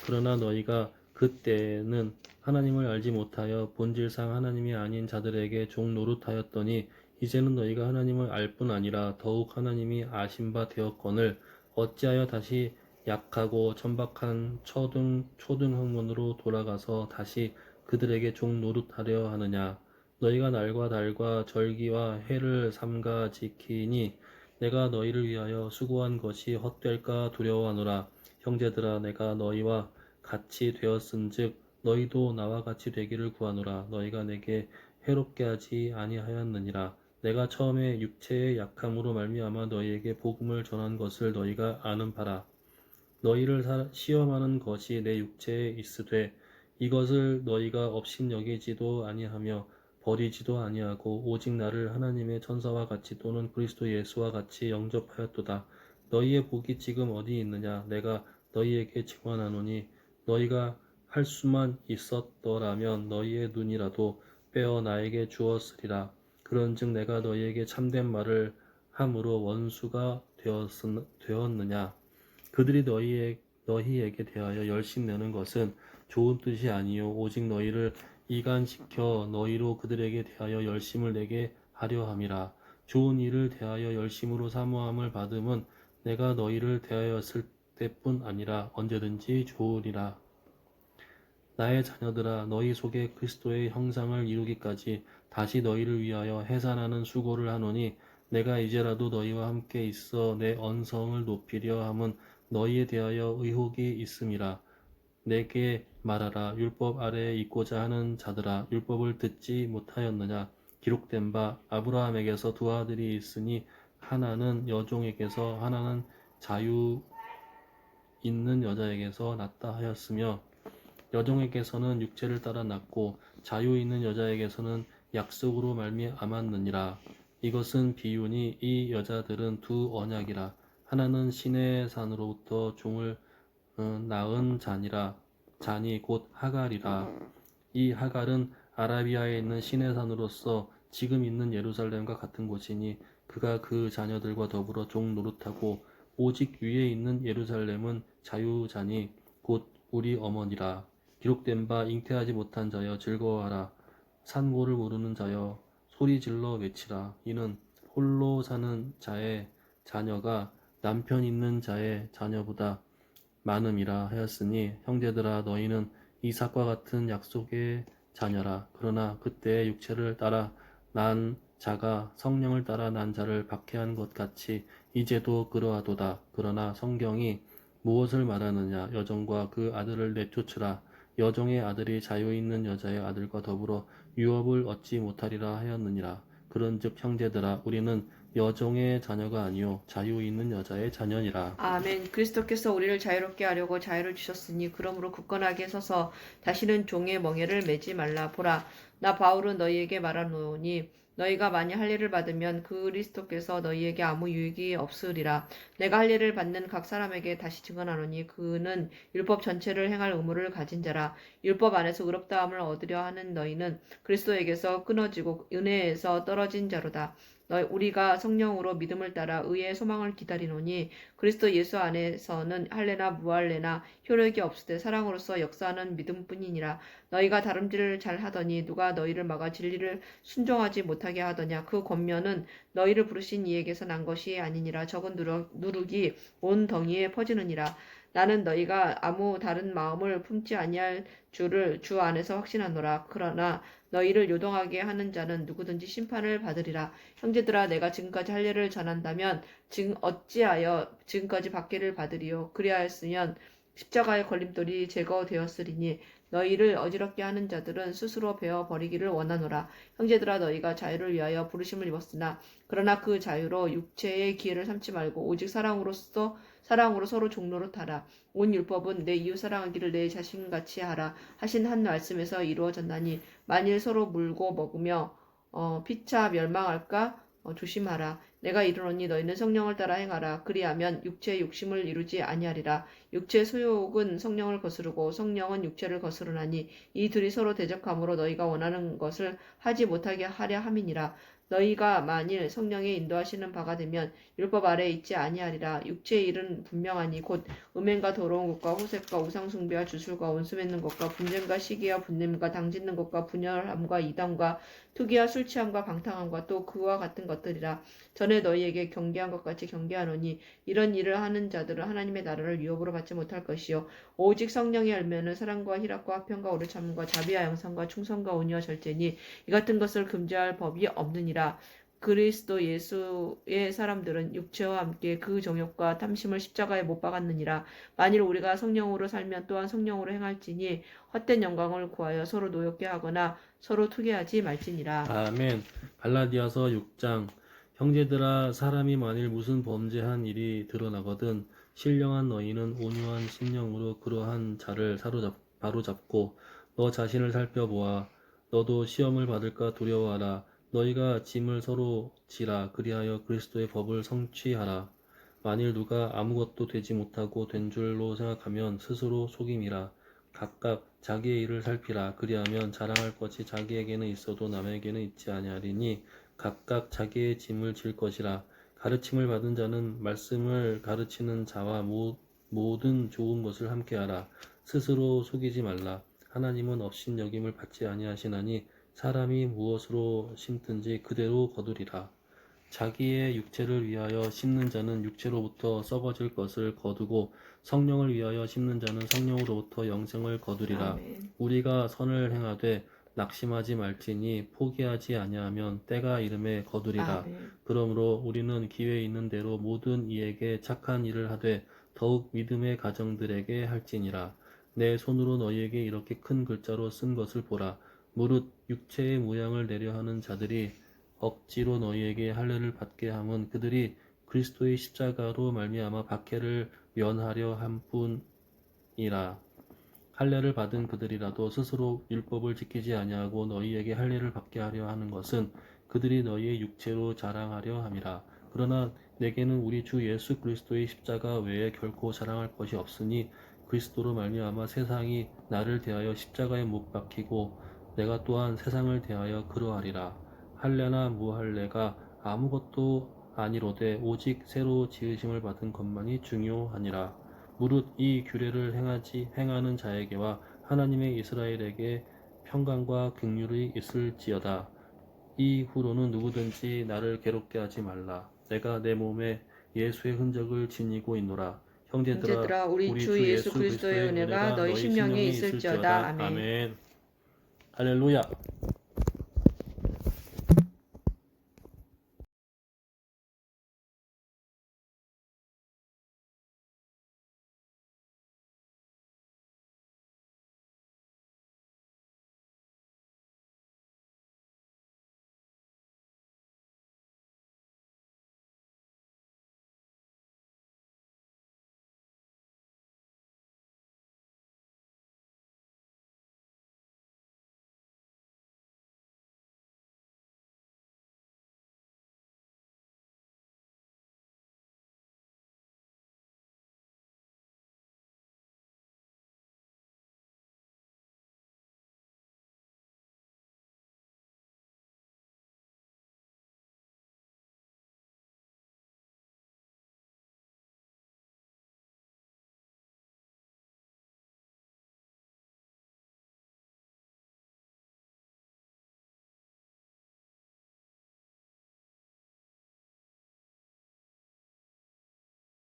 그러나 너희가 그때는 하나님을 알지 못하여 본질상 하나님이 아닌 자들에게 종 노릇하였더니 이제는 너희가 하나님을 알 뿐 아니라 더욱 하나님이 아신 바 되었거늘 어찌하여 다시 약하고 천박한 초등학문으로 돌아가서 다시 그들에게 종 노릇하려 하느냐. 너희가 날과 달과 절기와 해를 삼가 지키니 내가 너희를 위하여 수고한 것이 헛될까 두려워하노라. 형제들아, 내가 너희와 같이 되었은즉 너희도 나와 같이 되기를 구하노라. 너희가 내게 해롭게 하지 아니하였느니라. 내가 처음에 육체의 약함으로 말미암아 너희에게 복음을 전한 것을 너희가 아는 바라. 너희를 시험하는 것이 내 육체에 있으되 이것을 너희가 업신여기지도 아니하며 버리지도 아니하고 오직 나를 하나님의 천사와 같이 또는 그리스도 예수와 같이 영접하였도다. 너희의 복이 지금 어디 있느냐? 내가 너희에게 증언하노니 너희가 할 수만 있었더라면 너희의 눈이라도 빼어 나에게 주었으리라. 그런즉 내가 너희에게 참된 말을 함으로 원수가 되었느냐? 그들이 너희에게 대하여 열심내는 것은 좋은 뜻이 아니요 오직 너희를 이간시켜 너희로 그들에게 대하여 열심을 내게 하려 함이라. 좋은 일을 대하여 열심으로 사모함을 받음은 내가 너희를 대하였을 때뿐 아니라 언제든지 좋으리라. 나의 자녀들아, 너희 속에 그리스도의 형상을 이루기까지 다시 너희를 위하여 해산하는 수고를 하노니 내가 이제라도 너희와 함께 있어 내 언성을 높이려 함은 너희에 대하여 의혹이 있음이라. 내게 말하라. 율법 아래에 있고자 하는 자들아, 율법을 듣지 못하였느냐? 기록된 바 아브라함에게서 두 아들이 있으니 하나는 여종에게서 하나는 자유 있는 여자에게서 났다 하였으며 여종에게서는 육체를 따라 났고 자유 있는 여자에게서는 약속으로 말미암았느니라. 이것은 비유니 이 여자들은 두 언약이라. 하나는 신의 산으로부터 종을 낳은 자니라. 잔이 곧 하갈이라. 이 하갈은 아라비아에 있는 신의 산으로서 지금 있는 예루살렘과 같은 곳이니 그가 그 자녀들과 더불어 종 노릇하고 오직 위에 있는 예루살렘은 자유자니 곧 우리 어머니라. 기록된 바 잉태하지 못한 자여 즐거워하라. 산고를 모르는 자여 소리질러 외치라. 이는 홀로 사는 자의 자녀가 남편 있는 자의 자녀보다 많음이라 하였으니 형제들아 너희는 이삭과 같은 약속의 자녀라. 그러나 그때의 육체를 따라 난 자가 성령을 따라 난 자를 박해한 것 같이 이제도 그러하도다. 그러나 성경이 무엇을 말하느냐? 여종과 그 아들을 내쫓으라. 여종의 아들이 자유 있는 여자의 아들과 더불어 유업을 얻지 못하리라 하였느니라. 그런즉 형제들아 우리는 여종의 자녀가 아니요 자유 있는 여자의 자녀니라. 아멘. 그리스도께서 우리를 자유롭게 하려고 자유를 주셨으니 그러므로 굳건하게 서서 다시는 종의 멍에를 매지 말라. 보라, 나 바울은 너희에게 말하노니 너희가 만일 할례를 받으면 그리스도께서 너희에게 아무 유익이 없으리라. 내가 할례를 받는 각 사람에게 다시 증언하노니 그는 율법 전체를 행할 의무를 가진 자라. 율법 안에서 의롭다함을 얻으려 하는 너희는 그리스도에게서 끊어지고 은혜에서 떨어진 자로다. 우리가 성령으로 믿음을 따라 의의 소망을 기다리노니 그리스도 예수 안에서는 할례나 무할례나 효력이 없으되 사랑으로서 역사하는 믿음뿐이니라. 너희가 다름질을 잘 하더니 누가 너희를 막아 진리를 순종하지 못하게 하더냐. 그 권면은 너희를 부르신 이에게서 난 것이 아니니라. 적은 누룩이 온 덩이에 퍼지느니라. 나는 너희가 아무 다른 마음을 품지 아니할 줄을 주 안에서 확신하노라. 그러나 너희를 요동하게 하는 자는 누구든지 심판을 받으리라. 형제들아 내가 지금까지 할례를 전한다면 어찌하여 지금까지 박해를 받으리요. 그리하였으면 십자가의 걸림돌이 제거되었으리니 너희를 어지럽게 하는 자들은 스스로 베어 버리기를 원하노라. 형제들아 너희가 자유를 위하여 부르심을 입었으나 그러나 그 자유로 육체의 기회를 삼지 말고 오직 사랑으로 서로 종노릇하라. 온 율법은 내 이웃 사랑하기를 내 자신같이 하라 하신 한 말씀에서 이루어졌나니 만일 서로 물고 먹으며 피차 멸망할까 조심하라. 내가 이르노니 너희는 성령을 따라 행하라. 그리하면 육체의 욕심을 이루지 아니하리라. 육체의 소욕은 성령을 거스르고 성령은 육체를 거스르나니 이 둘이 서로 대적함으로 너희가 원하는 것을 하지 못하게 하려 함이니라. 너희가 만일 성령의 인도하시는 바가 되면 율법 아래에 있지 아니하리라. 육체의 일은 분명하니 곧 음행과 더러운 것과 호색과 우상숭배와 주술과 원수 맺는 것과 분쟁과 시기와 분냄과 당짓는 것과 분열함과 이단과 투기와 술취함과 방탕함과 또 그와 같은 것들이라. 전에 너희에게 경계한 것 같이 경계하노니 이런 일을 하는 자들은 하나님의 나라를 유업으로 받지 못할 것이요 오직 성령의 열매는 사랑과 희락과 화평과 오래 참음과 자비와 양선과 충성과 온유와 절제니 이 같은 것을 금지할 법이 없느니라. 그리스도 예수의 사람들은 육체와 함께 그 정욕과 탐심을 십자가에 못 박았느니라. 만일 우리가 성령으로 살면 또한 성령으로 행할지니 헛된 영광을 구하여 서로 노엽게 하거나 서로 투기하지 말지니라. 아멘. 갈라디아서 6장. 형제들아 사람이 만일 무슨 범죄한 일이 드러나거든 신령한 너희는 온유한 심령으로 그러한 자를 바로잡고 너 자신을 살펴보아. 너도 시험을 받을까 두려워하라. 너희가 짐을 서로 지라. 그리하여 그리스도의 법을 성취하라. 만일 누가 아무것도 되지 못하고 된 줄로 생각하면 스스로 속임이라. 각각 자기의 일을 살피라. 그리하면 자랑할 것이 자기에게는 있어도 남에게는 있지 아니하리니 각각 자기의 짐을 질 것이라. 가르침을 받은 자는 말씀을 가르치는 자와 모든 좋은 것을 함께하라. 스스로 속이지 말라. 하나님은 업신여김을 받지 아니하시나니 사람이 무엇으로 심든지 그대로 거두리라. 자기의 육체를 위하여 심는 자는 육체로부터 썩어질 것을 거두고 성령을 위하여 심는 자는 성령으로부터 영생을 거두리라. 아멘. 우리가 선을 행하되 낙심하지 말지니 포기하지 아니하면 때가 이름에 거두리라. 아멘. 그러므로 우리는 기회 있는 대로 모든 이에게 착한 일을 하되 더욱 믿음의 가정들에게 할지니라. 내 손으로 너희에게 이렇게 큰 글자로 쓴 것을 보라. 무릇 육체의 모양을 내려하는 자들이 억지로 너희에게 할례를 받게 함은 그들이 그리스도의 십자가로 말미암아 박해를 면하려 함 뿐이라. 할례를 받은 그들이라도 스스로 율법을 지키지 아니하고 너희에게 할례를 받게 하려 하는 것은 그들이 너희의 육체로 자랑하려 함이라. 그러나 내게는 우리 주 예수 그리스도의 십자가 외에 결코 자랑할 것이 없으니 그리스도로 말미암아 세상이 나를 대하여 십자가에 못 박히고 내가 또한 세상을 대하여 그러하리라. 할례나 무할례가 아무것도 아니로되 오직 새로 지으심을 받은 것만이 중요하니라. 무릇 이 규례를 행하는 자에게와 하나님의 이스라엘에게 평강과 긍휼이 있을지어다. 이후로는 누구든지 나를 괴롭게 하지 말라. 내가 내 몸에 예수의 흔적을 지니고 있노라. 형제들아, 우리 주 예수 그리스도의 은혜가 너희 심령에 있을지어다. 아멘. 아멘. 할렐루야.